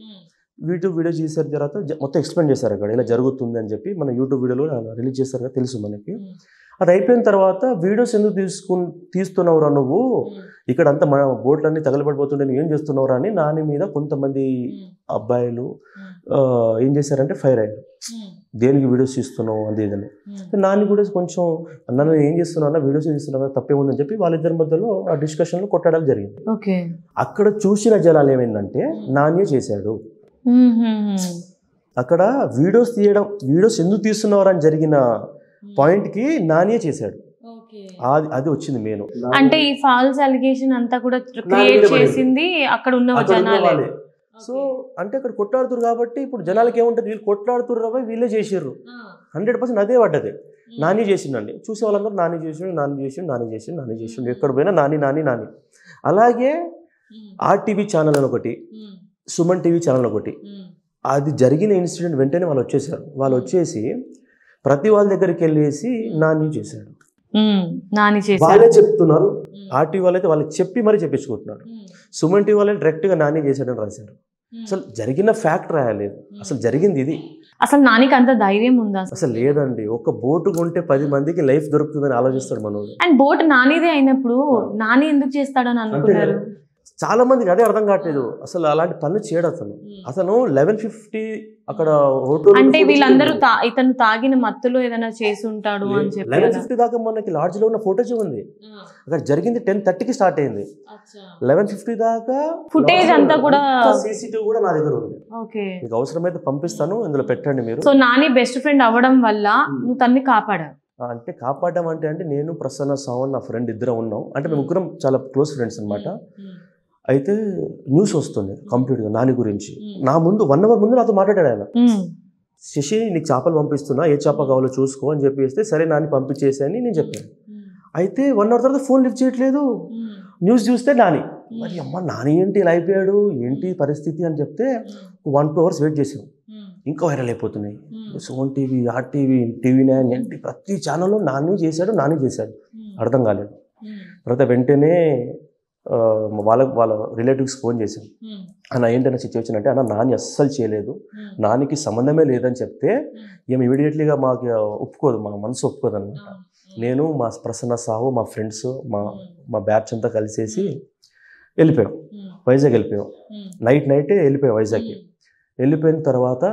యూట్యూబ్ వీడియో చేసిన తర్వాత మొత్తం ఎక్స్ప్లెయిన్ చేశారు అక్కడ ఇలా జరుగుతుంది అని చెప్పి. మన యూట్యూబ్ వీడియోలో రిలీజ్ చేశారు కదా, తెలుసు మనకి. అది అయిపోయిన తర్వాత వీడియోస్ ఎందుకు తీస్తున్నావురా నువ్వు, ఇక్కడ అంతా మన బోట్లన్నీ తగలబడిపోతుంటే నువ్వు ఏం చేస్తున్నావురా అని నాని మీద కొంతమంది అబ్బాయిలు ఏం చేశారంటే ఫైర్ అయ్యారు. దేనికి వీడియోస్ తీస్తున్నావు అది ఇదని. నాని కూడా కొంచెం అన్న ఏం చేస్తున్నావు అన్న, వీడియోస్ తీస్తున్నావు తప్పేముందని చెప్పి వాళ్ళిద్దరి మధ్యలో ఆ డిస్కషన్లో కొట్టడం జరిగింది. అక్కడ చూసిన జనాలు ఏమైందంటే నాని చేశాడు. అక్కడ వీడియోస్ ఎందుకు తీస్తున్నారు అని జరిగిన పాయింట్ కి నానియే చేశాడు. అది వచ్చింది మెయిన్. అంటే ఈ ఫాల్స్ అలిగేషన్ అంతా కూడా క్రియేట్ చేసింది అక్కడ ఉన్న జనాలే. సో అంటే అక్కడ కొట్లాడుతురు కాబట్టి ఇప్పుడు జనాలకి ఏముంటుంది, వీళ్ళు కొట్లాడుతురు కాబట్టి వీళ్ళే చేసిర్రు. 100% అదే పడ్డది. నాని చేసిండండి, చూసే వాళ్ళందరూ నాని చేసిండు, ఎక్కడ పోయినా నాని. అలాగే RTV ఛానల్ అని ఒకటి, సుమన్ టీవీ ఛానల్ ఒకటి, అది జరిగిన ఇన్సిడెంట్ వెంటనే వాళ్ళు వచ్చేసారు. వాళ్ళు వచ్చేసి ప్రతి వాళ్ళ దగ్గరికి వెళ్ళేసి నాని చేశాడు. వాళ్ళే చెప్తున్నారు. RTV వాళ్ళైతే వాళ్ళకి చెప్పి మరీ చెప్పించుకుంటున్నాడు. సుమన్ టీవీ వాళ్ళని డైరెక్ట్గా నాని చేశాడని రాశారు. అసలు జరిగిన ఫ్యాక్ట్ రాయలేదు, అసలు జరిగింది ఇది. అసలు నానికి అంత ధైర్యం ఉందా? అసలు లేదండి. ఒక బోటు కొంటే 10 మందికి లైఫ్ దొరుకుతుందని ఆలోచిస్తాడు మనోడు. అండ్ బోట్ నానిదే అయినప్పుడు నాని ఎందుకు చేస్తాడని అనుకున్నారు. చాలా మందికి అదే అర్థం కావట్లేదు, అసలు అలాంటి పనులు చేయడు అతను 11:50 అక్కడ హోటల్ అంటే వీళ్ళందరూ ఇతను తాగిన మత్తులో ఏదైనా చేసి ఉంటాడు అని చెప్పి 11:50 దాకా మనకి లాడ్జ్ లో ఉన్న ఫోటోజ్ ఉంది. అక్కడ జరిగింది 10:30కి స్టార్ట్ అయింది. 11:50 దాకా ఫుటేజ్ అంతా కూడా సీసీటీవీ కూడా నా దగ్గర ఉంది. ఓకే, మీకు అవసరమైతే పంపిస్తాను, ఇందులో పెట్టండి మీరు. సో నాని బెస్ట్ ఫ్రెండ్ అవ్వడం వల్ల నువ్వు తన్ని కాపాడావు. అంటే కాపాడడం అంటే నేను ప్రసన్న సావన్ నా ఫ్రెండ్ ఇద్దరం ఉన్నాం. అంటే మేము ముగ్గురం చాలా క్లోజ్ ఫ్రెండ్స్ అనమాట. అయితే న్యూస్ వస్తుంది కంప్లీట్గా నాని గురించి. నా ముందు 1 hour ముందు నాతో మాట్లాడాడు ఆయన. శశి నీకు చేపలు పంపిస్తున్నా, ఏ చేప కావాలో చూసుకో అని చెప్పేస్తే సరే నాని పంపించేసి అని నేను చెప్పాను. అయితే 1 hour తర్వాత ఫోన్ లిఫ్ట్ చేయట్లేదు. న్యూస్ చూస్తే నాని. మరి అమ్మ నాని ఏంటి ఇలా అయిపోయాడు, ఏంటి పరిస్థితి అని చెప్తే 1-2 hours వెయిట్ చేసాం. ఇంకా వైరల్ అయిపోతున్నాయి. సోన్ టీవీ, ఆర్టీవీ, TV9 ఏంటి ప్రతి ఛానల్లో నాని చేశాడు అర్థం కాలేదు. తర్వాత వెంటనే వాళ్ళ రిలేటివ్స్ ఫోన్ చేశాను. అన్న ఏంటన్న సిచ్యువేషన్ అంటే, అన్న నాని అస్సలు చేయలేదు, నానికి సంబంధమే లేదని చెప్తే ఏమి ఇమీడియట్లీగా మాకు ఒప్పుకోదు, మా మనసు ఒప్పుకోదు అనమాట. నేను మా ప్రసన్న సాహు మా ఫ్రెండ్స్ మా బ్యాచ్ అంతా కలిసేసి వెళ్ళిపోయాం, వైజాగ్ వెళ్ళిపోయాం. నైటే వెళ్ళిపోయాం వైజాగ్కి. వెళ్ళిపోయిన తర్వాత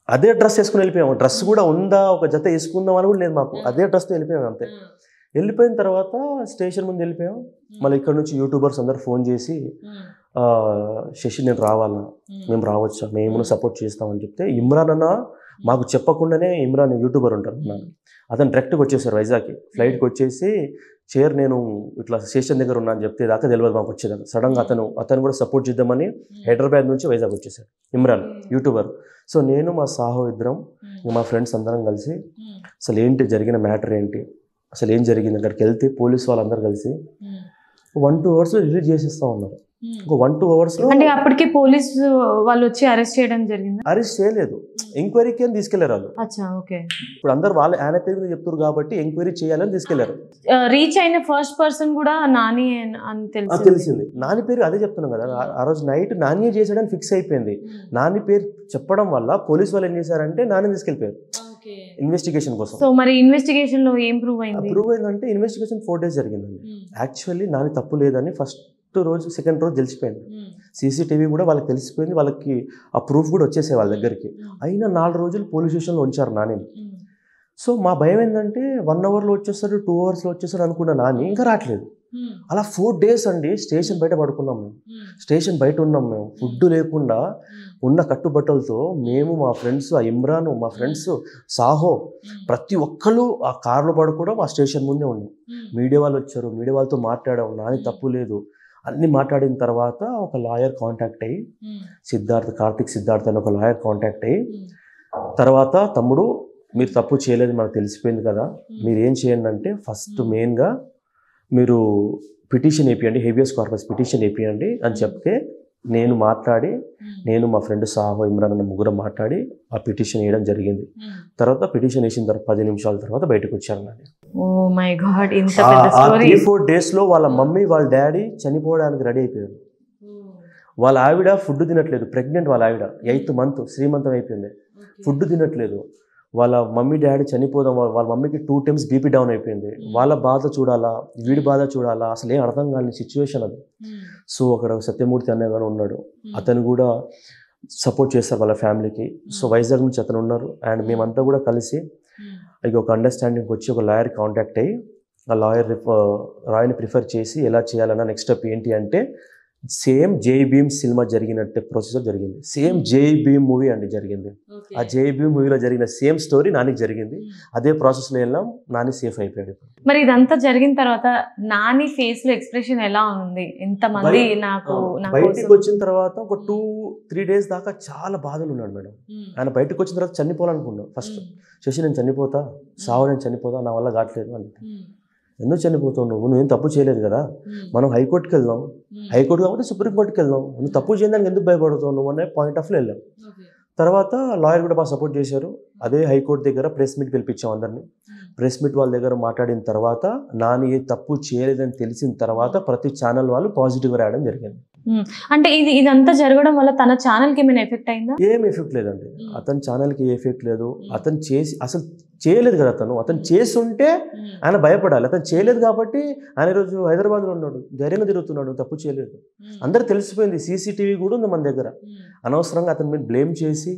అదే డ్రెస్ వేసుకుని వెళ్ళిపోయాం. డ్రెస్ కూడా ఉందా, ఒక జత వేసుకుందాం అని కూడా లేదు మాకు. అదే డ్రెస్తో వెళ్ళిపోయాం అంతే. వెళ్ళిపోయిన తర్వాత స్టేషన్ ముందు వెళ్ళిపోయాం. మళ్ళీ ఇక్కడ నుంచి యూట్యూబర్స్ అందరు ఫోన్ చేసి శశి నేను రావాలా, మేము రావచ్చా, మేము సపోర్ట్ చేస్తామని చెప్తే ఇమ్రాన్ అన్న మాకు చెప్పకుండానే, ఇమ్రాన్ యూట్యూబర్ ఉంటారు అతను డైరెక్ట్గా వచ్చేసారు వైజాగ్కి. ఫ్లైట్కి వచ్చేసి చైర్ నేను ఇట్లా స్టేషన్ దగ్గర ఉన్నా అని చెప్తే దాకా తెలియదు మాకు వచ్చేదాకా. సడన్గా అతను కూడా సపోర్ట్ చేద్దామని హైదరాబాద్ నుంచి వైజాగ్ వచ్చేసాడు ఇమ్రాన్ యూట్యూబర్. సో నేను మా సాహో ఇద్దరం మా ఫ్రెండ్స్ అందరం కలిసి అసలు ఏంటి జరిగిన మ్యాటర్ ఏంటి, అసలు ఏం జరిగింది, అక్కడికి వెళ్తే పోలీసు వాళ్ళందరూ కలిసి 1-2 hours రిలీజ్ చేసేస్తా ఉన్నారు. ఇంకో 1-2 hours అంటే అప్పటికి పోలీసు వాళ్ళు వచ్చి అరెస్ట్ చేయడం జరిగింది. అరెస్ట్ చేయలేదు, ఎంక్వైరీకి అని తీసుకెళ్లారు వాళ్ళు. ఇప్పుడు అందరు వాళ్ళు ఆయన పేరు మీద చెప్తారు కాబట్టి ఎంక్వైరీ చేయాలని తీసుకెళ్లారు. రీచ్ అయిన ఫస్ట్ పర్సన్ కూడా నాని అని తెలిసింది. నాని పేరు అదే చెప్తున్నాం కదా, ఆ రోజు నైట్ నాని చేసాడని ఫిక్స్ అయిపోయింది. నాని పేరు చెప్పడం వల్ల పోలీసు వాళ్ళు ఏం చేశారంటే నాని తీసుకెళ్లిపోయారు ఇన్వెస్టిగేషన్ కోసం. సో మరి ఇన్వెస్టిగేషన్ లో ఏం ప్రూవ్ అయిందంటే ఇన్వెస్టిగేషన్ 4 days జరిగిందండి. యాక్చువల్లీ నాని తప్పు లేదని ఫస్ట్ రోజు సెకండ్ రోజు తెలిసిపోయింది. సీసీటీవీ కూడా వాళ్ళకి తెలిసిపోయింది, వాళ్ళకి ఆ ప్రూఫ్ కూడా వచ్చేసే వాళ్ళ దగ్గరికి. అయినా 4 రోజులు పోలీస్ స్టేషన్లో ఉంచారు నానిని. సో మా భయం ఏంటంటే 1 hourలో వచ్చేస్తారు, 2 hours వచ్చేస్తారు అనుకున్న నాని ఇంకా రావట్లేదు. అలా 4 days అండి స్టేషన్ బయట పడుకున్నాం మేము. స్టేషన్ బయట ఉన్నాం మేము, ఫుడ్ లేకుండా ఉన్న కట్టుబట్టలతో మేము, మా ఫ్రెండ్స్, ఆ ఇమ్రాన్, మా ఫ్రెండ్స్ సాహో, ప్రతి ఒక్కరు ఆ కార్లో పడుకోవడం, ఆ స్టేషన్ ముందే ఉన్నాం. మీడియా వాళ్ళు వచ్చారు, మీడియా వాళ్ళతో మాట్లాడాం, నాని తప్పు లేదు అన్ని మాట్లాడిన తర్వాత ఒక లాయర్ కాంటాక్ట్ అయ్యి కార్తిక్ సిద్ధార్థ్ అని ఒక లాయర్ కాంటాక్ట్ అయ్యి తర్వాత తమ్ముడు మీరు తప్పు చేయలేదు మనకు తెలిసిపోయింది కదా, మీరు ఏం చేయండి అంటే ఫస్ట్ మెయిన్గా మీరు పిటిషన్ వేపియండి, హేబియస్ కార్పస్ పిటిషన్ వేపియండి అని చెప్తే నేను మా ఫ్రెండ్ సాహో ఇమ్రాన్ అన్న ముగ్గురు మాట్లాడి ఆ పిటిషన్ వేయడం జరిగింది. తర్వాత పిటిషన్ వేసిన తర్వాత 10 నిమిషాల తర్వాత బయటకు వచ్చారు. 3-4 days లో వాళ్ళ మమ్మీ వాళ్ళ డాడీ చనిపోవడానికి రెడీ అయిపోయారు. వాళ్ళ ఆవిడ ఫుడ్ తినట్లేదు, ప్రెగ్నెంట్ వాళ్ళ ఆవిడ 8th month శ్రీమంతం అయిపోయింది, ఫుడ్ తినట్లేదు. వాళ్ళ మమ్మీ డాడీ చనిపోదాం, వాళ్ళ మమ్మీకి 2 times బీపీ డౌన్ అయిపోయింది. వాళ్ళ బాధ చూడాలా, వీడి బాధ చూడాలా, అసలు ఏం అర్థం కాని సిచ్యువేషన్ అది. సో అక్కడ సత్యమూర్తి అనే కూడా ఉన్నాడు, అతను కూడా సపోర్ట్ చేస్తారు వాళ్ళ ఫ్యామిలీకి. సో వైజాగ్ నుంచి అతను ఉన్నారు. అండ్ మేమంతా కూడా కలిసి ఒక అండర్స్టాండింగ్ వచ్చి ఒక లాయర్ కాంటాక్ట్ అయ్యి ఆ లాయర్ని ప్రిఫర్ చేసి ఎలా చేయాలన్నా నెక్స్ట్ స్టెప్ ఏంటి అంటే సేమ్ జై భీమ్ సినిమా జరిగినట్టే ప్రొసీజర్ జరిగింది. సేమ్ జై భీమ్ మూవీ అండి జరిగింది. ఆ జై భీమ్ మూవీలో జరిగిన సేమ్ స్టోరీ నానికి జరిగింది. అదే ప్రాసెస్లో వెళ్ళాం, నాని సేఫ్ అయిపోయాడు. మరి ఇదంతా జరిగిన తర్వాత నాని ఫేస్ లో ఎక్స్ప్రెషన్ ఎలా ఉంది? ఎంతమంది బయటికి వచ్చిన తర్వాత ఒక 2-3 days దాకా చాలా బాధలు ఉన్నాడు మేడం. ఆయన బయటకు వచ్చిన తర్వాత చనిపోవాలనుకున్నాడు. ఫస్ట్ శశి నేను చనిపోతా, సావు నేను చనిపోతా, నా వల్ల కావట్లేదు అని. ఎందుకు చనిపోతావు నువ్వేం తప్పు చేయలేదు కదా, మనం హైకోర్టుకి వెళ్దాం, హైకోర్టు కాబట్టి సుప్రీంకోర్టుకి వెళ్దాం, నువ్వు తప్పు చేయడానికి ఎందుకు భయపడతావు నువ్వు అనే పాయింట్ ఆఫ్ లో వెళ్ళాం. తర్వాత లాయర్ కూడా బాగా సపోర్ట్ చేశారు. అదే హైకోర్టు దగ్గర ప్రెస్ మీట్ పిలిపించాం అందరినీ. ప్రెస్ మీట్ వాళ్ళ దగ్గర మాట్లాడిన తర్వాత నాని ఏ తప్పు చేయలేదని తెలిసిన తర్వాత ప్రతి ఛానల్ వాళ్ళు పాజిటివ్గా రాయడం జరిగింది. అంటే ఇదంతా జరగడం వల్ల తన ఛానల్కి ఏమైనా ఎఫెక్ట్ అయిందా? ఏం ఎఫెక్ట్ లేదండి, అతని ఛానల్కి ఏ ఎఫెక్ట్ లేదు. అతను అసలు చేయలేదు కదా అతను చేసి ఉంటే ఆయన భయపడాలి. అతను చేయలేదు కాబట్టి ఆయన ఈరోజు హైదరాబాద్లో ఉన్నాడు, ధైర్యంగా తిరుగుతున్నాడు, తప్పు చేయలేదు. అందరికి తెలిసిపోయింది, సీసీటీవీ కూడా ఉంది మన దగ్గర. అనవసరంగా అతని మీద బ్లేమ్ చేసి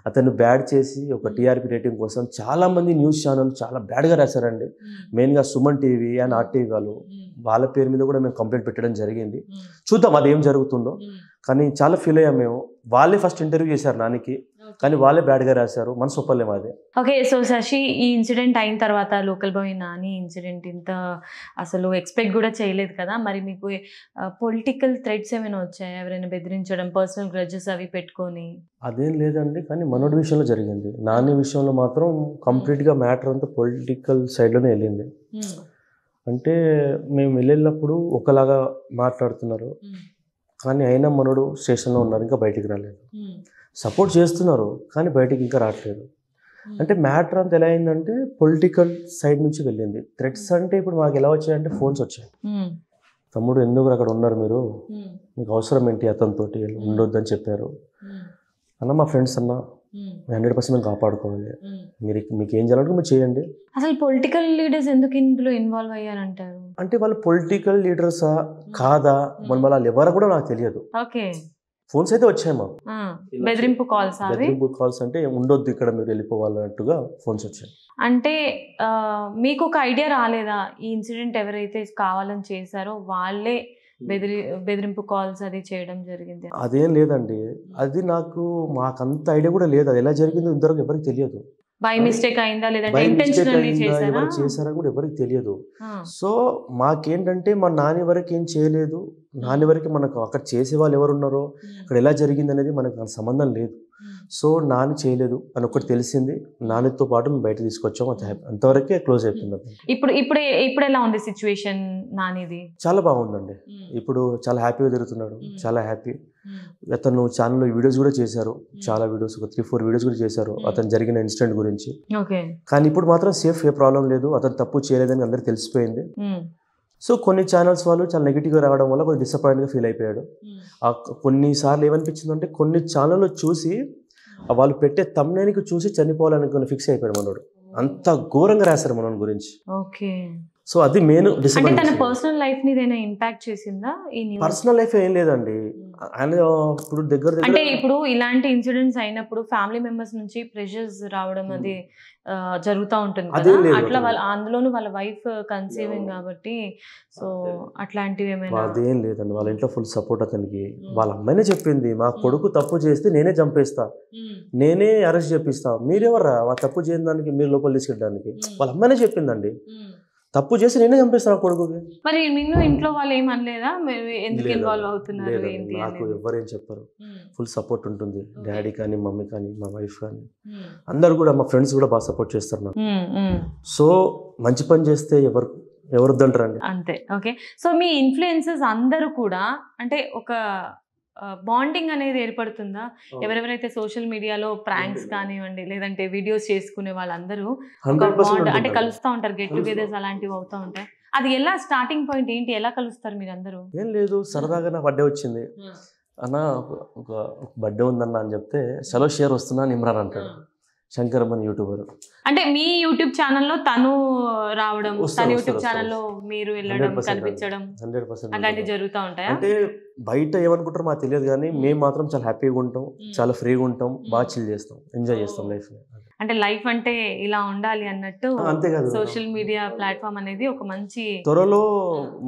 అతన్ని బ్యాడ్ చేసి ఒక టీఆర్పీ రేటింగ్ కోసం చాలామంది న్యూస్ ఛానల్ చాలా బ్యాడ్గా రాశారండి. మెయిన్గా సుమన్ టీవీ అండ్ ఆర్టీవీ వాళ్ళ పేరు మీద కూడా మేము కంప్లైంట్ పెట్టడం జరిగింది. చూద్దాం అది ఏం జరుగుతుందో. కానీ చాలా ఫీల్ అయ్యాం మేము. వాళ్ళే ఫస్ట్ ఇంటర్వ్యూ చేశారు నానికి, కానీ వాళ్ళే బ్యాడ్గా రాశారు, మనసు ఒప్పలేము అది. ఓకే, సో శశి, ఈ ఇన్సిడెంట్ అయిన తర్వాత లోకల్ బాయ్ నాని ఇన్సిడెంట్ ఇంత అసలు ఎక్స్పెక్ట్ కూడా చేయలేదు కదా, మరి మీకు పొలిటికల్ థ్రెడ్స్ ఏమైనా వచ్చాయా? ఎవరైనా బెదిరించడం, పర్సనల్ గ్రడ్జెస్ అవి పెట్టుకొని? అదేం లేదండి, కానీ మనోడి విషయంలో జరిగింది. నాని విషయంలో మాత్రం కంప్లీట్గా మ్యాటర్ అంతా పొలిటికల్ సైడ్లోనే వెళ్ళింది. అంటే మేము వెళ్ళినప్పుడు ఒకలాగా మాట్లాడుతున్నారు, కానీ అయినా మనోడు స్టేషన్లో ఉన్నారు, ఇంకా బయటికి రాలేదు. సపోర్ట్ చేస్తున్నారు కానీ బయటికి ఇంకా రావట్లేదు. అంటే మ్యాటర్ అంతా ఎలా అయిందంటే పొలిటికల్ సైడ్ నుంచి వెళ్ళింది. థ్రెట్స్ అంటే ఇప్పుడు మాకు ఎలా వచ్చాయంటే ఫోన్స్ వచ్చాయి. తమ్ముడు ఎందుకు అక్కడ ఉన్నారు, మీరు మీకు అవసరం ఏంటి, అతనితోటి ఉండొద్దని చెప్పారు. అన్న మా ఫ్రెండ్స్ అన్న 100% మేము కాపాడుకోవాలి, మీకు ఏం చేయాలంటే మీరు చేయండి. అసలు పొలిటికల్ లీడర్స్ ఎందుకు ఇందులో ఇన్వాల్వ్ అయ్యారంటారు? అంటే వాళ్ళు పొలిటికల్ లీడర్సా కాదా మన వాళ్ళు ఎవరో కూడా నాకు తెలియదు. ఓకే, ఫోన్స్ అయితే వచ్చాయి మాకు, బెదిరింపు కాల్స్. బెదిరింపు కాల్స్ అంటే ఉండొద్దు ఇక్కడ, మీరు వెళ్ళిపోవాలన్నట్టుగా ఫోన్స్ వచ్చాయి. అంటే మీకు ఒక ఐడియా రాలేదా, ఈ ఇన్సిడెంట్ ఎవరైతే కావాలని చేశారో వాళ్ళే బెదిరింపు కాల్స్ అది చేయడం జరిగింది? అదేం లేదండి, అది మాకంత ఐడియా కూడా లేదు. అది ఎలా జరిగిందో ఇంతవరకు ఎవరికి తెలియదు. బై మిస్టేక్ అయిందా లేదంటే ఇంటెన్షనల్లీ చేశారా కూడా ఎవరికి తెలియదు. సో మాకేంటంటే మా నాని వరకు ఏం చేయలేదు, నాని వరకు మనకు అక్కడ చేసే వాళ్ళు ఎవరు ఉన్నారో అక్కడ ఎలా జరిగింది అనేది మనకు సంబంధం లేదు. సో నాని చేయలేదు అని ఒకటి తెలిసింది, నానితో పాటు మేము బయట తీసుకొచ్చాము, అంతవరకే క్లోజ్ అయిపోయింది. ఇప్పుడు ఎలా ఉంది సిచ్యువేషన్ నానిది? చాలా బాగుందండి, ఇప్పుడు చాలా హ్యాపీగా తిరుగుతున్నాడు, చాలా హ్యాపీ. అతను ఛానల్లో వీడియోస్ కూడా చేశారు, చాలా వీడియోస్, ఒక 3-4 వీడియోస్ కూడా చేశారు అతను జరిగిన ఇన్సిడెంట్ గురించి. కానీ ఇప్పుడు మాత్రం సేఫ్, ఏ ప్రాబ్లం లేదు, అతను తప్పు చేయలేదని అందరికి తెలిసిపోయింది. సో కొన్ని ఛానల్స్ వాళ్ళు చాలా నెగిటివ్గా రావడం వల్ల కొంచెం డిసప్పాయింట్గా ఫీల్ అయిపోయాడు. కొన్నిసార్లు ఏమనిపించిందంటే కొన్ని ఛానల్లో చూసి వాళ్ళు పెట్టే తమ్నైల్కి చూసి చనిపోవాలని కొన్ని ఫిక్స్ అయిపోయాడు మనోడు. అంత ఘోరంగా రాశారు మనోడి గురించి. సో అది మెయిన్ డిసప్పాయింట్. పర్సనల్ లైఫ్ ని ఇంపాక్ట్ చేసిందా? పర్సనల్ లైఫ్ ఏం లేదండి, ఆయన ఇప్పుడు దగ్గర అంటే ఇప్పుడు ఇలాంటి ఇన్సిడెంట్స్ అయినప్పుడు ఫ్యామిలీ మెంబర్స్ నుంచి ప్రెషర్స్ రావడం అది జరుగుతూ ఉంటుంది కదా, అట్లా అందులోనూ వాళ్ళ వైఫ్ కన్సీవింగ్ కాబట్టి, సో అట్లాంటివి ఏమైనా? అదేం లేదండి, వాళ్ళ ఇంట్లో ఫుల్ సపోర్ట్ అతనికి. వాళ్ళ అమ్మాయినే చెప్పింది, మా కొడుకు తప్పు చేస్తే నేనే చంపేస్తా, నేనే అరెస్ట్ చేపిస్తా, మీరెవర్రా మా తప్పు చేయని దానికి మీరు లోపల తీసుకెళ్ళడానికి, వాళ్ళ అమ్మాయినే చెప్పిందండి. తప్పు చేసి నేనే చంపేస్తాను కొడుకుకి. మరి నిన్ను ఇంట్లో వాళ్ళు ఏమనలేదా, ఎందుకు ఇన్వాల్వ్ అవుతున్నారు? నాకు ఎవరేం చెప్పరు, ఫుల్ సపోర్ట్ ఉంటుంది. డాడీ కానీ మమ్మీ కానీ మా వైఫ్ కానీ అందరు కూడా, మా ఫ్రెండ్స్ కూడా బాగా సపోర్ట్ చేస్తారు నాకు. సో మంచి పని చేస్తే ఎవరొద్దంటారండి, అంతే. ఓకే, సో మీ ఇన్ఫ్లుయెన్సెస్ అందరూ కూడా అంటే ఒక బాండింగ్ అనేది ఏర్పడుతుందా? ఎవరెవరైతే సోషల్ మీడియాలో ప్రాంక్స్ కానివ్వండి లేదంటే వీడియోస్ చేసుకునే వాళ్ళందరూ అంటే కలుస్తూ ఉంటారు, గెట్ టుగెదర్స్ అలాంటివి అవుతూ ఉంటాయి. అది ఎలా స్టార్టింగ్ పాయింట్ ఏంటి, ఎలా కలుస్తారు మీరందరూ? ఏం లేదు, సరదాగా నా బర్త్డే వచ్చింది అన్న, ఒక బర్త్డే ఉందన్న అని చెప్తే చలో షేర్ వస్తున్నా ఇమ్రాన్ అంటాడు, శంకర్ మన యూట్యూబర్. అంటే మీ యూట్యూబ్ ఛానల్లో తను రావడం, తన యూట్యూబ్ ఛానల్లో మీరు వెళ్ళడం, కనిపించడం 100% అలాంటివి జరుగుతూ ఉంటాయి. అంటే బయట ఏమనుకుంటారో మాకు తెలియదు కానీ మేము మాత్రం చాలా హ్యాపీగా ఉంటాం, చాలా ఫ్రీగా ఉంటాం, బాగా చిల్ చేస్తాం, ఎంజాయ్ చేస్తాం లైఫ్. అంటే లైఫ్ అంటే ఇలా ఉండాలి అన్నట్టు అంతేకాదు, సోషల్ మీడియా ప్లాట్ఫామ్ అనేది ఒక మంచి. త్వరలో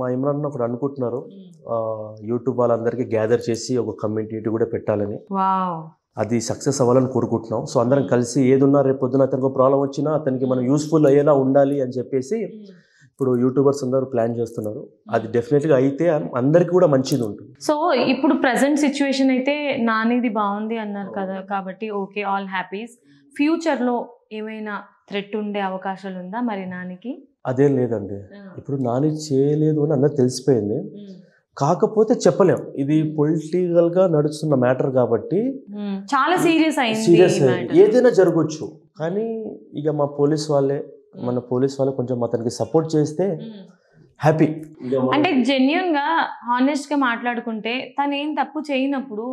మా ఇమ్రాన్ ఒకటి అనుకుంటున్నారు, యూట్యూబ్ వాళ్ళందరికీ గ్యాదర్ చేసి ఒక కమ్యూనిటీ కూడా పెట్టాలని. అది సక్సెస్ అవ్వాలని కోరుకుంటున్నాం. సో అందరం కలిసి ఏదున్నా రేపు పొద్దున అతనికి ప్రాబ్లం వచ్చినా అతనికి మనం యూస్ఫుల్ అయ్యేలా ఉండాలి అని చెప్పేసి ఇప్పుడు యూట్యూబర్స్ అందరూ ప్లాన్ చేస్తున్నారు. అది డెఫినెట్గా అయితే అందరికి కూడా మంచిది ఉంటుంది. సో ఇప్పుడు ప్రజెంట్ సిచ్యువేషన్ అయితే నానిది బాగుంది అన్నారు కదా, కాబట్టి ఓకే, ఆల్ హ్యాపీస్. ఫ్యూచర్లో ఏమైనా థ్రెట్ ఉండే అవకాశాలు ఉందా మరి నానికి? అదేం లేదండి, ఇప్పుడు నాని చేయలేదు అని అందరికి తెలిసిపోయింది. కాకపోతే చెప్పలేం, ఇది పొలిటికల్ గా నడుస్తున్న మ్యాటర్ కాబట్టి చాలా సీరియస్ ఏదైనా జరగవచ్చు. కానీ ఇక మన పోలీస్ వాళ్ళే కొంచెం అతనికి సపోర్ట్ చేస్తే హ్యాపీ. అంటే జెన్యున్ గా హానెస్ట్ గా మాట్లాడుకుంటే తను ఏం తప్పు చేయనప్పుడు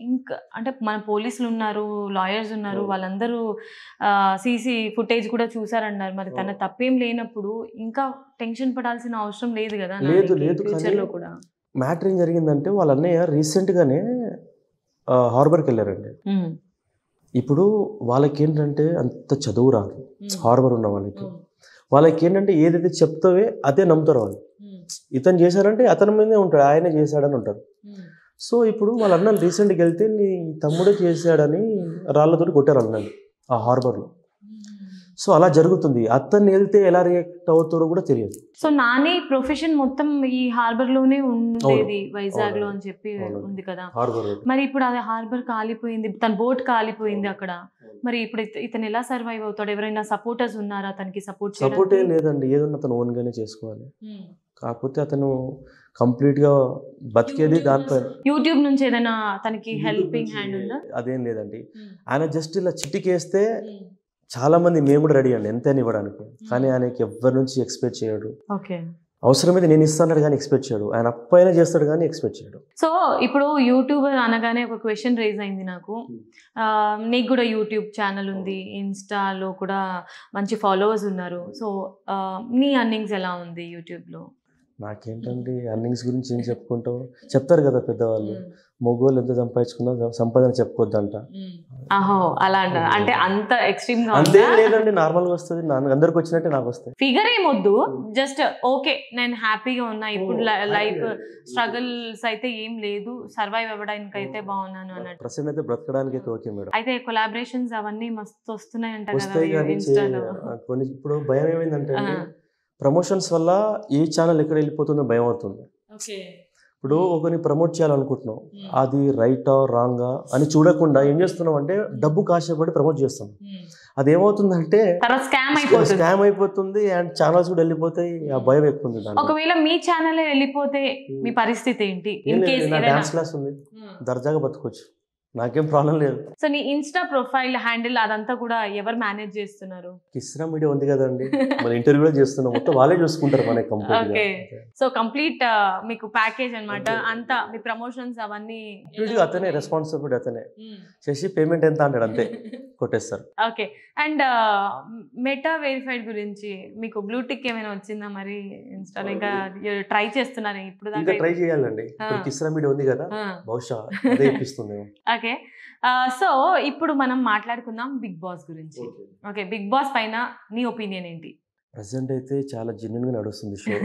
ఇంకా అంటే మన పోలీసులు ఉన్నారు, లాయర్స్ ఉన్నారు, వాళ్ళందరూ సీసీ ఫుటేజ్ కూడా చూసారన్నారు. మరి తన తప్పేం లేనప్పుడు ఇంకా టెన్షన్ పడాల్సిన అవసరం లేదు కదా. లేదు ఫ్యూచర్ లో కూడా మ్యాటర్ ఏం జరిగిందంటే వాళ్ళ అన్నయ్య రీసెంట్ గానే హార్బర్కి వెళ్ళారండి. ఇప్పుడు వాళ్ళకి ఏంటంటే అంత చదువు రాదు, హార్బర్ ఉన్న వాళ్ళకి ఏంటంటే ఏదైతే చెప్తావే అదే నమ్ముతారు వాళ్ళు. ఇతను చేశారంటే అతని మీదే ఉంటాడు, ఆయనే చేశాడని ఉంటారు. సో ఇప్పుడు వాళ్ళ అన్నలు రీసెంట్గా వెళ్తే నీ తమ్ముడే చేశాడని రాళ్ళతోటి కొట్టారు అన్నది ఆ హార్బర్లో. సో అలా జరుగుతుంది. అతన్ని వెళ్తే ఎలా రియాక్ట్ అవుతారో కూడా తెలియదు. సో నాని ప్రొఫెషన్ మొత్తం ఈ హార్బర్ లోనే ఉండేది, వైజాగ్ లో అని చెప్పి ఉంది కదా. మరి ఇప్పుడు అది హార్బర్ కాలిపోయింది, తన బోట్ కాలిపోయింది అక్కడ. మరి ఇప్పుడు ఇతను ఎలా సర్వైవ్ అవుతాడు? ఎవరైనా సపోర్టర్స్ ఉన్నారా అతనికి? సపోర్ట్ ఏం లేదండి, ఏదన్నా అతను ఓన్ గానే చేసుకోవాలి. కాకపోతే అతను కంప్లీట్ గా బతికేది దానిపైన. యూట్యూబ్ నుంచి ఏదైనా తనకి హెల్పింగ్ హ్యాండ్ ఉందా? అదేం లేదండి. ఆయన జస్ట్ ఇలా చిటికేస్తే చాలా మంది మేము కూడా రెడీ అండి ఎంతైనా ఇవ్వడానికి. కానీ ఆయనకి ఎవరి నుంచి ఎక్స్పెక్ట్ చేయడు. అవసరమైతే నేను ఇస్తాను కానీ ఎక్స్పెక్ట్ చేయడు. ఆయన అప్పైనా చేస్తాడు కానీ ఎక్స్పెక్ట్ చేయడు. సో ఇప్పుడు యూట్యూబర్ అనగానే ఒక క్వశ్చన్ రేజ్ అయింది నాకు. నీకు కూడా యూట్యూబ్ ఛానల్ ఉంది, ఇన్స్టాలో కూడా మంచి ఫాలోవర్స్ ఉన్నారు. సో నీ అర్నింగ్స్ ఎలా ఉంది యూట్యూబ్లో? నాకేంటండి అర్నింగ్స్ గురించి ఏం చెప్పుకుంటావు, చెప్తారు కదా పెద్దవాళ్ళు, మొగోళ్ళు ఎంత సంపాదించుకున్నా సంపాదన చెప్పుకోవద్దంట. అలా అంటే అంత ఎక్స్ట్రీమ్ గా అంతే లేదండి, నార్మల్ గా వస్తుంది. అందరికి వచ్చినట్టే నాకు వస్తాయి. ఫిగర్ ఏమొద్దు, జస్ట్ ఓకే నేను హ్యాపీగా ఉన్నా, ఇప్పుడు లైఫ్ స్ట్రగుల్స్ అయితే ఏం లేదు, సర్వైవ్ అవ్వడానికి అయితే బాగున్నాను అన్నట్టు. ప్రసెంట్ అయితే బ్రతకడానికి అయితే ఓకే మేడం. అయితే కొలాబరేషన్స్ అవన్నీ మస్తు వస్తున్నాయి అంట కదా కొన్ని. ఇప్పుడు భయం ఏమైందంటే ప్రమోషన్స్ వల్ల ఏ ఛానల్ ఎక్కడ వెళ్ళిపోతుందో భయం అవుతుంది. ఇప్పుడు ఒకరిని ప్రమోట్ చేయాలనుకుంటున్నాం, అది రైటా రాంగా అని చూడకుండా ఏం చేస్తున్నాం అంటే డబ్బు కాసేపడి ప్రమోట్ చేస్తున్నాం. అదేమవుతుందంటే స్కామ్ అయిపోతుంది అండ్ ఛానల్స్ కూడా వెళ్ళిపోతాయి. ఆ భయం ఎక్కువ ఉంది. ఒకవేళ మీ ఛానల్ వెళ్ళిపోతే మీ పరిస్థితి ఏంటి? డాన్స్ క్లాస్ ఉంది, దర్జాగా బతుకోవచ్చు, నాకేం ప్రాబ్లం లేదు. సో నీ ఇన్స్టా ప్రొఫైల్ హ్యాండిల్ అదంతా కూడా ఎవరు మేనేజ్ చేస్తున్నారు? కిస్రా మీడియా ఉంది కదండి, మన ఇంటర్వ్యూ కూడా చేస్తున్నాం, మొత్తం వాళ్ళే చూసుకుంటారు మన కంప్లీట్. ఓకే, సో కంప్లీట్ మీకు ప్యాకేజ్ అన్నమాట అంతా, మీ ప్రమోషన్స్ అవన్నీ అతనే రెస్పాన్సిబిలిటీ, అతనే చేసి పేమెంట్ ఎంత అంటాడు అంతే కొట్టేస్తారు. ఓకే, అండ్ మెటా వెరిఫైడ్ గురించి మీకు బ్లూ టిక్ ఏమైనా వచ్చిందా మరి ఇన్స్టాలో? ఇంకా ట్రై చేస్తున్నారు? ఇప్పుడు ఇంకా ట్రై చేయాలండి. కిస్రా మీడియా ఉంది కదా, బహుశా అదే ఇప్పిస్తుంది. ఓకే, సో ఇప్పుడు మనం మాట్లాడుకుందాం బిగ్ బాస్ గురించి. ఓకే, బిగ్ బాస్ పైన నీ ఒపీనియన్ ఏంటి? ప్రెసెంట్ అయితే చాలా జెన్యున్ గా నడుస్తుంది షో.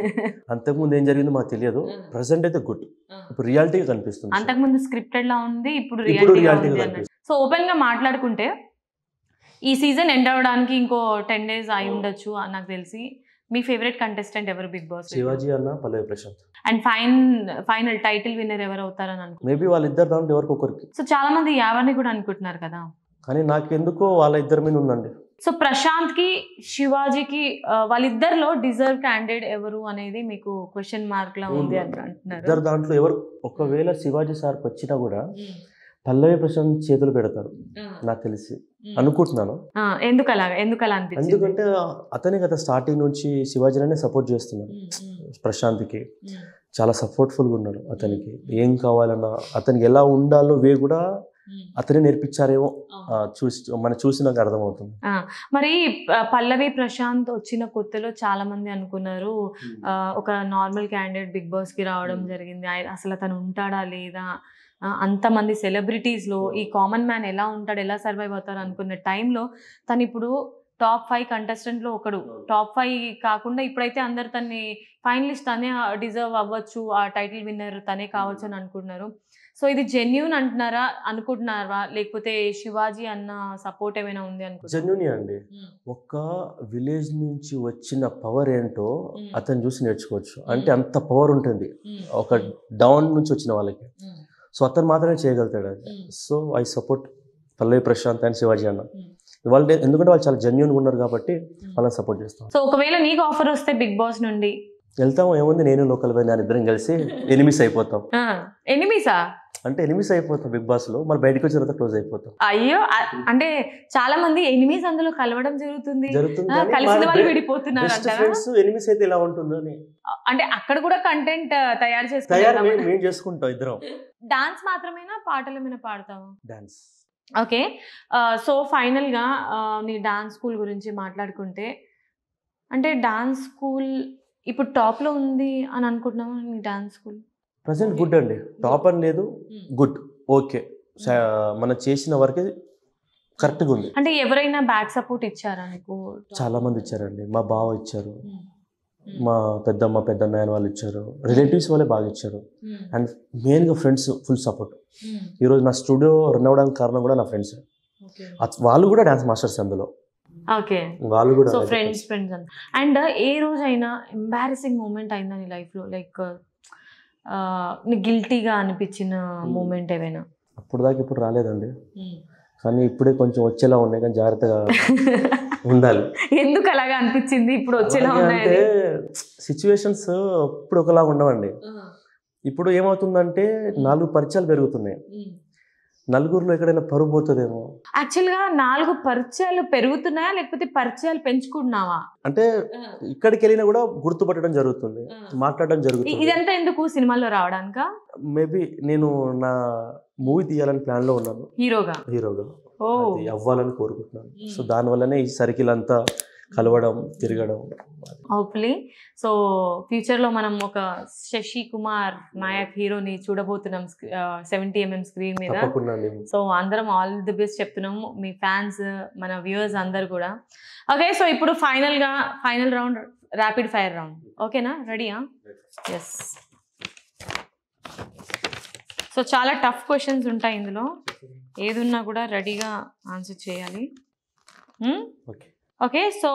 అంతకుముందు ఏం జరిగిందో మాకు తెలియదు, ప్రెసెంట్ అయితే గుడ్. ఇప్పుడు రియాలిటీగా కనిపిస్తుంది. అంతకుముందు స్క్రిప్టెడ్ లా ఉంది, ఇప్పుడు రియాలిటీగా ఉంది. సో ఓపెన్ గా మాట్లాడుకుంటే ఈ సీజన్ ఎండ్ అవ్వడానికి ఇంకో 10 days అయి ఉండొచ్చు నాకు తెలిసి. మీ ఫేవరెట్ కంటెస్టెంట్ ఎవరు బిగ్ బాస్? శివాజీ అన్న, Pallavi Prashanth. And final title winner ఎవరు అవుతారని అనుకుంటున్నారు? మేబీ వాళ్ళిద్దరు దాంట్లో ఎవరికొకరికి. సో చాలా మంది యావర్ని కూడా అనుకుంటున్నారు కదా, కానీ నాకు ఎందుకో వాళ్ళ ఇద్దరి మీద ఉందండి. సో ప్రశాంత్ కి శివాజీకి వాళ్ళిద్దరిలో డిజర్వ్ క్యాండిడేట్ ఎవరు అనేది మీకు క్వశ్చన్ మార్క్ లా ఉంది అని అంటున్నారు. ఇద్దరు దాంట్లో ఎవరు, ఒకవేళ శివాజీ సార్ వచ్చినా కూడా పల్లవి ప్రశాంత్ చేతులు పెడతారు నాకు తెలిసి అనుకుంటున్నాను. ఎందుకలా అనిపించింది? ఎందుకంటే అతనే కదా స్టార్టింగ్ నుంచి శివాజీనే సపోర్ట్ చేస్తున్నాడు. ప్రశాంత్కి చాలా సపోర్ట్ఫుల్గా ఉన్నాడు. అతనికి ఏం కావాలన్నా, అతనికి ఎలా ఉండాలో వే కూడా అతనే నేర్పించారేమో చూసి నాకు అర్థమవుతుంది. మరి పల్లవి ప్రశాంత్ వచ్చిన కొత్తలో చాలా మంది అనుకున్నారు ఒక నార్మల్ క్యాండిడేట్ బిగ్ బాస్ కి రావడం జరిగింది, అసలు అతను ఉంటాడా లేదా, అంతమంది సెలబ్రిటీస్లో ఈ కామన్ మ్యాన్ ఎలా ఉంటాడు, ఎలా సర్వైవ్ అవుతారు అనుకున్న టైంలో తను ఇప్పుడు టాప్ 5 కంటెస్టెంట్లో ఒకడు. టాప్ 5 కాకుండా ఇప్పుడైతే అందరు తన్ని ఫైనలిస్ట్ తనే డిజర్వ్ అవ్వచ్చు, ఆ టైటిల్ విన్నర్ తనే కావచ్చు అని అనుకుంటున్నారు. సో ఇది జెన్యూన్ అంటున్నారా, అనుకుంటున్నారా, లేకపోతే శివాజీ అన్న సపోర్ట్ ఏమైనా ఉంది అనుకుంటున్నారు? జెన్యూన్ అండి. ఒక విలేజ్ నుంచి వచ్చిన పవర్ ఏంటో అతను చూసి నేర్చుకోవచ్చు. అంటే అంత పవర్ ఉంటుంది ఒక డౌన్ నుంచి వచ్చిన వాళ్ళకి. సో అతను మాత్రమే చేయగలుగుతాడు అది. So I support Pallavi Prashanth and Shivaji అన్న. వాళ్ళు ఎందుకంటే వాళ్ళు చాలా జెన్యూన్గా ఉన్నారు కాబట్టి వాళ్ళని సపోర్ట్ చేస్తాం. సో ఒకవేళ నీకు ఆఫర్ వస్తే బిగ్ బాస్ నుండి వెళ్తాం, ఏముంది, నేను లోకల్ బాయ్ నాని ఇద్దరం కలిసి ఎనిమిస్ అయిపోతాం. ఎనిమీసా? అంటే ఎనిమిస్ అయిపోతాం బిగ్ బాస్ లో, మరి బయటకు వచ్చిన తర్వాత క్లోజ్ అయిపోతాం. అయ్యో, అంటే చాలా మంది ఎనిమీస్ అందులో కలవడం జరుగుతుంది, కలిసిన వాళ్ళు విడిపోతున్నారు అంటారా? ఫ్రెండ్స్ ఎనిమిస్ అయితే ఎలా ఉంటుందో అని. అంటే అక్కడ కూడా కంటెంట్ తయారు చేసుకుంటాం ఇద్దరం. డాన్స్ మాత్రమేనా, పాటలు ఏమైనా పాడతావా? డాన్స్. ఓకే, సో ఫైనల్ గా నీ డాన్స్ స్కూల్ గురించి మాట్లాడుకుంటే, అంటే డాన్స్ స్కూల్ ఇప్పుడు టాప్ లో ఉంది అని అనుకుంటున్నావా నీ డాన్స్ స్కూల్? ప్రజెంట్ గుడ్ అండి, టాప్ అని లేదు, గుడ్, ఓకే, మనం చేసిన వరకే కరెక్ట్గా ఉంది. అంటే ఎవరైనా బ్యాక్ సపోర్ట్ ఇచ్చారా నీకు? చాలా మంది ఇచ్చారండి. మా బావ ఇచ్చారు, మా పెద్దమ్మ పెద్దన్నయ్య వాళ్ళు ఇచ్చారు, రిలేటివ్స్ వాళ్ళే బాగా ఇచ్చారు, అండ్ మెయిన్గా ఫ్రెండ్స్ ఫుల్ సపోర్ట్. ఈరోజు నా స్టూడియో రన్ అవ్వడానికి కారణం కూడా నా ఫ్రెండ్స్. వాళ్ళు కూడా డాన్స్ మాస్టర్స్ అందులో. ఓకే, వాళ్ళు కూడా. సో ఫ్రెండ్స్ అండ్ ఏ రోజైనా ఎంబారసింగ్ మూమెంట్ అయిందా నీ లైఫ్లో? లైక్ నీ గిల్టీగా అనిపించిన మూమెంట్ ఏమైనా? అప్పుడు దాకా ఇప్పుడు రాలేదండి, కానీ ఇప్పుడే కొంచెం వచ్చేలా ఉన్నాయి, కానీ జాగ్రత్తగా ఉండాలి. ఎందుకు అలాగా అనిపించింది ఇప్పుడు వచ్చేలా ఉన్నాయి? అంటే సిచ్యువేషన్స్ ఇప్పుడు ఒకలా ఉండవండి. ఇప్పుడు ఏమవుతుందంటే 4 పరిచయాలు పెరుగుతున్నాయి, నలుగురిలో ఎక్కడైనా పరుగు పోతుందేమో. యాక్చువల్గా 4 పరిచయాలు పెరుగుతున్నాయా లేకపోతే పరిచయాలు పెంచుకుంటున్నావా? అంటే ఇక్కడికి వెళ్ళినా కూడా గుర్తుపట్టడం జరుగుతుంది, మాట్లాడడం జరుగుతుంది. ఇదంతా ఎందుకు సినిమాలో రావడానికా? మేబీ నేను నా మూవీ తీయాలని ప్లాన్ లో ఉన్నాను, హీరోగా అది అవ్వాలని కోరుకుంటున్నాను. సో దానివల్లనే ఈ సర్కిల్ అంతా కలవడం, తిరగడం. హోప్ఫుల్లీ. సో ఫ్యూచర్లో మనం ఒక శశి కుమార్ నాయక్ హీరోని చూడబోతున్నాం 70mm స్క్రీన్ మీద. సో అందరం ఆల్ ది బెస్ట్ చెప్తున్నాము, మీ ఫ్యాన్స్, మన వ్యూవర్స్ అందరు కూడా. ఓకే, సో ఇప్పుడు final round, rapid fire round. ఓకేనా, రెడీయా? ఎస్. సో చాలా టఫ్ క్వశ్చన్స్ ఉంటాయి ఇందులో, ఏదున్నా కూడా రెడీగా ఆన్సర్ చేయాలి. ఓకే, సో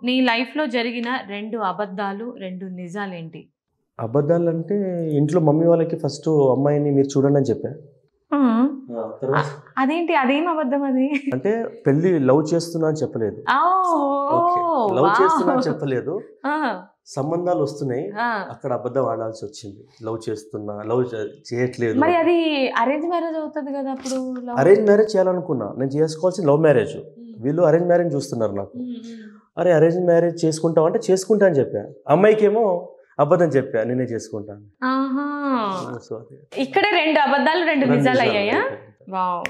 నీ లైఫ్లో జరిగిన 2 అబద్ధాలు 2 నిజాలు ఏంటి? అబద్ధాలు అంటే ఇంట్లో మమ్మీ వాళ్ళకి ఫస్ట్ అమ్మాయిని మీరు చూడండి అని చెప్పా. అదేంటి, అదేం అబద్ధం అది? అంటే పెళ్లి లవ్ చేస్తున్నా అని చెప్పలేదు, లవ్ చేస్తున్నా అని చెప్పలేదు, సంబంధాలు వస్తున్నాయి, అక్కడ అబద్ధం ఆడాల్సి వచ్చింది. లవ్ చేస్తున్నా, లవ్ చేయట్లేదు. మరి అది అరేంజ్ మ్యారేజ్ అవుతుంది కదా? అప్పుడు అరేంజ్ మ్యారేజ్ చేయాలనుకున్నా, నేను చేసుకోవాల్సిన లవ్ మ్యారేజ్, వీళ్ళు అరేంజ్ మ్యారేజ్ చూస్తున్నారు నాకు. అరే అరేంజ్ మ్యారేజ్ చేసుకుంటావు అంటే చేసుకుంటా అని చెప్పా, అమ్మాయికేమో అబద్ధం చెప్పా, నేనే చేసుకుంటాను. ఇక్కడే 2 అబద్ధాలు 2 నిజాలు అయ్యాయా? Wow,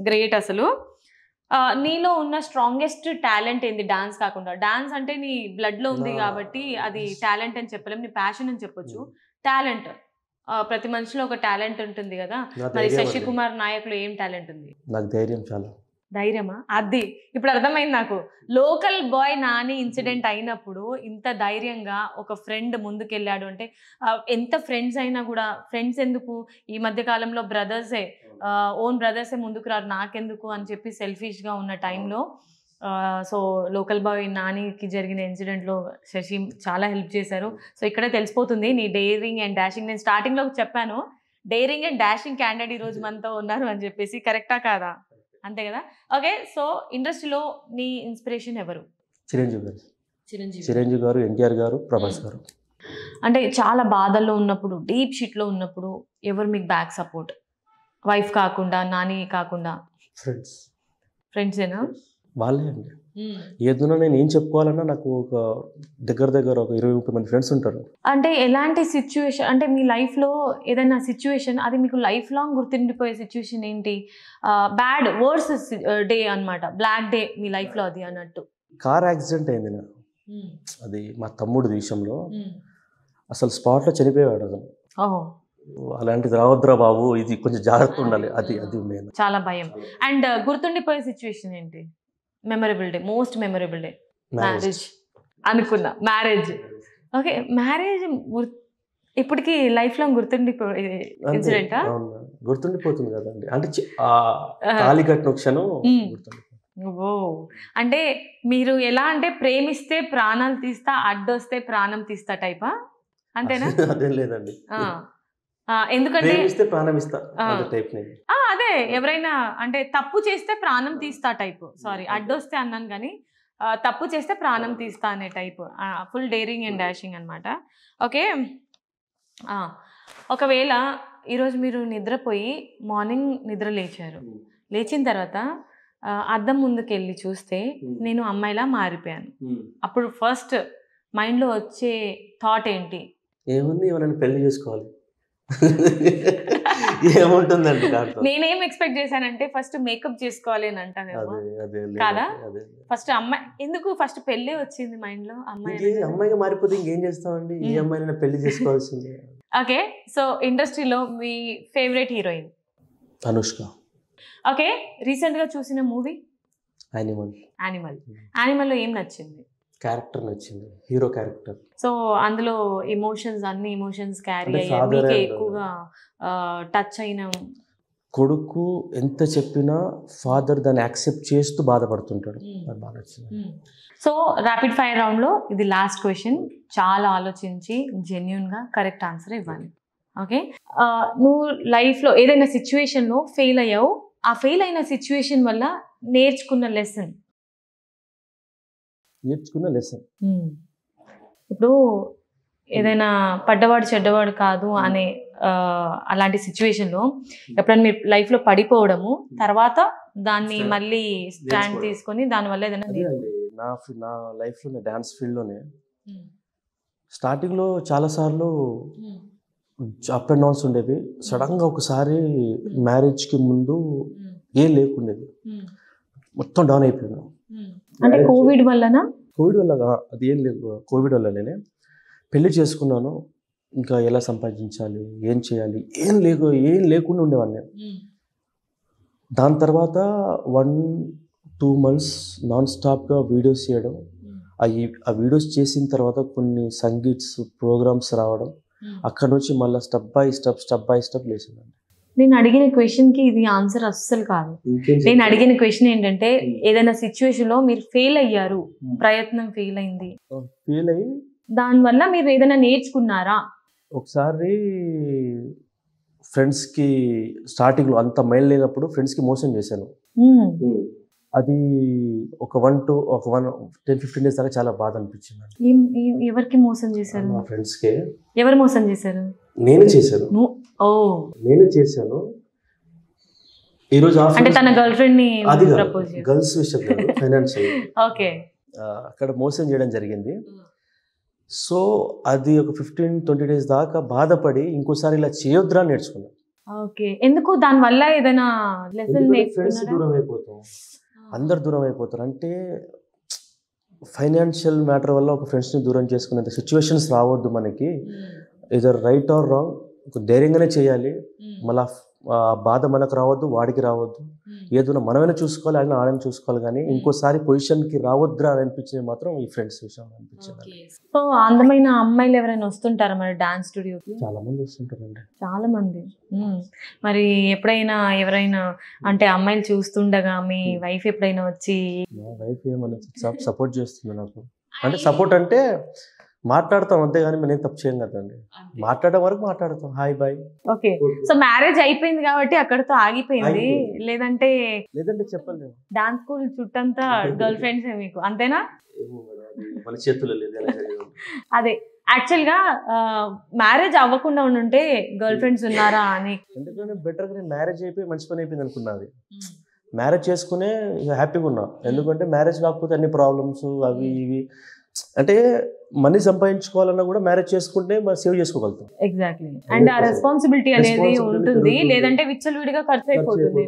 great. అసలు నీలో ఉన్న స్ట్రాంగెస్ట్ టాలెంట్ ఏంది డాన్స్ కాకుండా? డాన్స్ అంటే నీ బ్లడ్ లో ఉంది కాబట్టి అది టాలెంట్ అని చెప్పలేం, నీ ప్యాషన్ అని చెప్పొచ్చు. టాలెంట్, ప్రతి మనిషిలో ఒక టాలెంట్ ఉంటుంది కదా. మరి శశి కుమార్ నాయక్లో ఏం టాలెంట్ ఉంది? నాకు ధైర్యం, చాలా ధైర్యమా? అది ఇప్పుడు అర్థమైంది నాకు. లోకల్ బాయ్ నాని ఇన్సిడెంట్ అయినప్పుడు ఇంత ధైర్యంగా ఒక ఫ్రెండ్ ముందుకెళ్ళాడు అంటే, ఎంత ఫ్రెండ్స్ అయినా కూడా, ఫ్రెండ్స్ ఎందుకు ఈ మధ్య కాలంలో బ్రదర్సే, ఓన్ బ్రదర్సే ముందుకు రారు, నాకెందుకు అని చెప్పి సెల్ఫిష్గా ఉన్న టైంలో సో లోకల్ బాయ్ నానికి జరిగిన ఇన్సిడెంట్లో శశి చాలా హెల్ప్ చేశారు. సో ఇక్కడే తెలిసిపోతుంది నీ డేరింగ్ అండ్ డాషింగ్. నేను స్టార్టింగ్లో చెప్పాను డేరింగ్ అండ్ డాషింగ్ క్యాండిడేట్ ఈరోజు మనతో ఉన్నారు అని చెప్పేసి, కరెక్టా కాదా? అంతే కదా. ఓకే, సో ఇండస్ట్రీలో నీ ఇన్స్పిరేషన్ ఎవరు? చిరంజీవి గారు, ఎన్టీఆర్ గారు, ప్రభాస్ గారు. అంటే చాలా బాధల్లో ఉన్నప్పుడు, డీప్ షిట్లో ఉన్నప్పుడు ఎవరు మీకు బ్యాక్ సపోర్ట్? వైఫ్ కాకుండా, నాని కాకుండా ఫ్రెండ్సేనా? వాళ్ళే అండి. ఏదైనా నేను ఏం చెప్పుకోవాలన్నా నాకు ఒక దగ్గర ఒక 20-30 మంది ఫ్రెండ్స్ ఉంటారు. అంటే ఎలాంటి సిచ్యువేషన్, అంటే మీ లైఫ్లో ఏదైనా సిచ్యువేషన్ అది మీకు లైఫ్ లాంగ్ గుర్తుండిపోయే సిచ్యువేషన్ ఏంటి? బ్యాడ్ వర్స్ డే అన్నమాట, బ్లాక్ డే మీ లైఫ్లో అది అన్నట్టు. కార్ యాక్సిడెంట్ అయింది నాకు, అది మా తమ్ముడు విషయంలో. అసలు స్పాట్లో చనిపోయాడు అతను. అలాంటిది రావద్దురా బాబు, ఇది కొంచెం జాగ్రత్త ఉండాలి, అది మెయిన్. చాలా భయం. అండ్ గుర్తుండిపోయే సిచ్యువేషన్ ఏంటి? Memorable day, most memorable day? Marriage అనుకున్నా, మ్యారేజ్. ఓకే, మ్యారేజ్ ఇప్పటికి లైఫ్ లాంగ్ గుర్తుండిపోయే ఇన్సిడెంటా? గుర్తుండిపోతుంది కదండి, అంటే తాళి కట్టిన క్షణం గుర్తుండిపోతుంది. ఓ, అంటే మీరు ఎలా అంటే ప్రేమిస్తే ప్రాణాలు తీస్తా, అడ్డొస్తే ప్రాణం తీస్తా టైపా? అంతేనా? అదేం లేదండి, ఎందుకంటే ప్రాణం ఇస్తా టైప్. అదే ఎవరైనా అంటే తప్పు చేస్తే ప్రాణం తీస్తా టైప్. సారీ, అడ్డొస్తే అన్నాను కానీ తప్పు చేస్తే ప్రాణం తీస్తా అనే type, full daring and dashing అనమాట. ఓకే, ఒకవేళ ఈరోజు మీరు నిద్రపోయి మార్నింగ్ నిద్ర లేచారు, లేచిన తర్వాత అద్దం ముందుకు వెళ్ళి చూస్తే నేను అమ్మాయిలా మారిపోయాను, అప్పుడు ఫస్ట్ మైండ్లో వచ్చే థాట్ ఏంటి? ఏముంది, ఎవరైనా పెళ్లి చేసుకోవాలి. ఏముంటుందండి దాంట్లో? నేనేం ఎక్స్పెక్ట్ చేశానంటే ఫస్ట్ మేకప్ చేసుకోవాలి అని అంటాను కాదా, ఫస్ట్ అమ్మాయి ఎందుకు ఫస్ట్ పెళ్లి వచ్చింది మైండ్ లో. అమ్మాయిగా మారిపోతే ఇంకేం చేస్తామండి, ఈ అమ్మాయిని పెళ్లి చేసుకోవాల్సిందే. ఓకే, సో ఇండస్ట్రీలో మీ favourite heroine? Anushka. Okay, recent గా చూసిన మూవీ యానిమల్ లో ఏం నచ్చింది? క్యారెక్టర్ నచ్చింది, హీరో క్యారెక్టర్. సో అందులో అన్ని ఎమోషన్స్ క్యారీ అయ్యాయి, మీకే ఎక్కువగా టచ్ అయిన? కొడుకు ఎంత చెప్పినా ఫాదర్ దాన్ని యాక్సెప్ట్ చేస్తూ బాధపడుతుంటాడు, బాగా నచ్చింది. సో ర్యాపిడ్ ఫైర్ రౌండ్ లో ఇది లాస్ట్ క్వశ్చన్, చాలా ఆలోచించి జెన్యున్ గా కరెక్ట్ ఆన్సర్ ఇవ్వాలి. ఓకే, నువ్వు లైఫ్ లో ఏదైనా సిచ్యువేషన్ లో ఫెయిల్ అయ్యావు, ఆ ఫెయిల్ అయిన సిచ్యువేషన్ వల్ల నేర్చుకున్న లెసన్? ఇప్పుడు ఏదైనా పడ్డవాడు చెడ్డవాడు కాదు అనే అలాంటి సిచ్యువేషన్లో ఎప్పుడైనా మీరు లైఫ్లో పడిపోవడము, తర్వాత దాన్ని మళ్ళీ స్టాండ్ తీసుకొని దానివల్ల ఏదైనా? నా లైఫ్లో డ్యాన్స్ ఫీల్డ్లోనే స్టార్టింగ్లో చాలాసార్లు అప్ అండ్ డౌన్స్ ఉండేవి. సడన్గా ఒకసారి మ్యారేజ్కి ముందు ఏం లేకుండేది, మొత్తం డౌన్ అయిపోయాను. అంటే కోవిడ్ వల్ల? అది ఏం లేదు, కోవిడ్ వల్లనే పెళ్లి చేసుకున్నాను. ఇంకా ఎలా సంపాదించాలి, ఏం చేయాలి, ఏం లేకుండా ఉండేవాడిని. దాని తర్వాత 1-2 months నాన్ స్టాప్గా వీడియోస్ చేయడం, ఆ వీడియోస్ చేసిన తర్వాత కొన్ని సంగీత్స్ ప్రోగ్రామ్స్ రావడం, అక్కడ నుంచి మళ్ళీ స్టెప్ బై స్టెప్ లేచిందండి. నేను అడిగిన క్వశ్చన్కి ఇది ఆన్సర్ అస్సలు కాదు. నేను అడిగిన క్వశ్చన్ ఏంటంటే ఏదైనా సిచ్యువేషన్ లో మీరు ఫెయిల్ అయ్యారు, ప్రయత్నం ఫెయిల్ అయ్యి దానివల్ల మీరు ఏదైనా నేర్చుకున్నారా? ఒకసారి ఫ్రెండ్స్కి స్టార్టింగ్లో అంత మైల్ లేనప్పుడు ఫ్రెండ్స్కి మోసం చేశాను. అది ఒక 10-15 days దాకా చాలా బాధ అనిపించింది. ఎవరికి మోసం చేశారు? మా ఫ్రెండ్స్కే. ఎవరు మోసం చేశారు? నేనే చేశాను. ఈరోజు అంటే తన గర్ల్ ఫ్రెండ్ ని గర్ల్స్ విషయం ఫైనాన్షియల్ ఓకే అక్కడ మోసం చేయడం జరిగింది. సో అది ఒక 15-20 days దాకా బాధపడి ఇంకోసారి ఇలా చేయొద్దురా నేర్చుకున్నాను. ఓకే, ఎందుకు? దాని వల్ల ఏదైనా లెసన్ ఫ్రెండ్స్ దూరం అయిపోతాం, అందరు దూరం అయిపోతారు. అంటే ఫైనాన్షియల్ మ్యాటర్ వల్ల ఒక ఫ్రెండ్స్ని దూరం చేసుకునేంత సిచ్యువేషన్స్ రావద్దు మనకి. ఇదర్ రైట్ ఆర్ రాంగ్, ధైర్యంగానే చేయాలి. మళ్ళీ ఆ బాధ మనకు రావద్దు, వాడికి రావద్దు. ఏదైనా మనమైనా చూసుకోవాలి, ఆయన ఆడని చూసుకోవాలి. కానీ ఇంకోసారి పొజిషన్కి రావద్దురా అని అనిపించేది మాత్రం ఈ ఫ్రెండ్స్ విషయం అనిపించింది. సో అందమైన అమ్మాయిలు ఎవరైనా వస్తుంటారా మరి డాన్స్ స్టూడియోకి? చాలా మంది వస్తుంటారండి, చాలా మంది. మరి ఎప్పుడైనా ఎవరైనా అంటే అమ్మాయిలు చూస్తుండగా మీ వైఫ్ ఎప్పుడైనా వచ్చి? మా వైఫ్ ఏమన్నా సపోర్ట్ చేస్తుంది నాకు. అంటే సపోర్ట్ అంటే మాట్లాడతాం అంతేగాని మేము తప్పు చేయం కదండి. మాట్లాడడం వరకు మాట్లాడతాం, hi bye. Okay, so marriage అయిపోయింది కాబట్టి అక్కడితో ఆగిపోయింది, లేదంటే చెప్పలేదు. డాన్స్ స్కూల్ చుట్టంతా గర్ల్ ఫ్రెండ్స్ మీకు, అంతేనా? మన చేతుల్లో లేదు. అదే యాక్చువల్ గా మ్యారేజ్ అవ్వకుండా ఉంటే గర్ల్ ఫ్రెండ్స్ ఉన్నారా అని. ఎందుకంటే బెటర్ గా మ్యారేజ్ అయిపోయి మంచి పని అయిపోయింది అనుకున్నది. మ్యారేజ్ చేసుకునే హ్యాపీగా ఉన్నా. ఎందుకంటే మ్యారేజ్ కాకపోతే అన్ని ప్రాబ్లమ్స్ అవి ఇవి. అంటే మనీ సంపాదించుకోవాలన్నా కూడా మ్యారేజ్ చేసుకుంటే మనం సేవ్ చేసుకోగలుగుతాం. ఎగ్జాక్ట్లీ, అండ్ ఆ రెస్పాన్సిబిలిటీ అనేది ఉంటుంది, లేదంటే విచ్చలవిడిగా ఖర్చు అయిపోతుంది.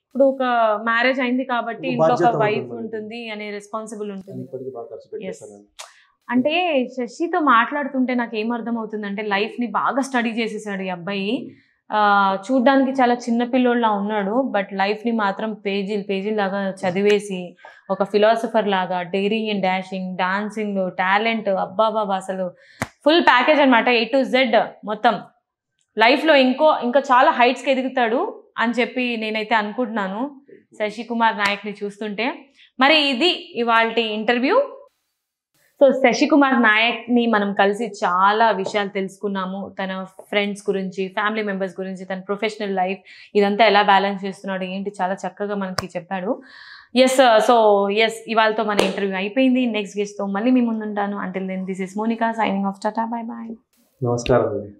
ఇప్పుడు ఒక మ్యారేజ్ అయింది కాబట్టి ఇంట్లో ఒక వైఫ్ ఉంటుంది అనే రెస్పాన్సిబుల్ ఉంటుంది. అంటే శశితో మాట్లాడుతుంటే నాకు ఏం అర్థం అవుతుందంటే లైఫ్ ని బాగా స్టడీ చేసేసాడు ఈ అబ్బాయి. చూడ్డానికి చాలా చిన్న పిల్లోళ్ళ ఉన్నాడు, బట్ లైఫ్ ని మాత్రం పేజీలు లాగా చదివేసి ఒక ఫిలాసఫర్ లాగా daring and dashing, dancing, talent, అబ్బాబా అసలు ఫుల్ ప్యాకేజ్ అనమాట. A to Z మొత్తం లైఫ్లో ఇంకా చాలా హైట్స్కి ఎదుగుతాడు అని చెప్పి నేనైతే అనుకుంటున్నాను శశి కుమార్ నాయక్ని చూస్తుంటే. మరి ఇది ఇవాల్టి ఇంటర్వ్యూ. సో శశికుమార్ నాయక్ని మనం కలిసి చాలా విషయాలు తెలుసుకున్నాము. తన ఫ్రెండ్స్ గురించి, ఫ్యామిలీ మెంబర్స్ గురించి, తన ప్రొఫెషనల్ లైఫ్ ఇదంతా ఎలా బ్యాలెన్స్ చేస్తున్నాడు ఏంటి చాలా చక్కగా మనకి చెప్పాడు. ఎస్ ఇవాళతో మన ఇంటర్వ్యూ అయిపోయింది. నెక్స్ట్ గెస్ట్తో మళ్ళీ మీ ముందుంటాను. Until then this is Monica signing off. Tata, bye bye. నమస్కారం అండి.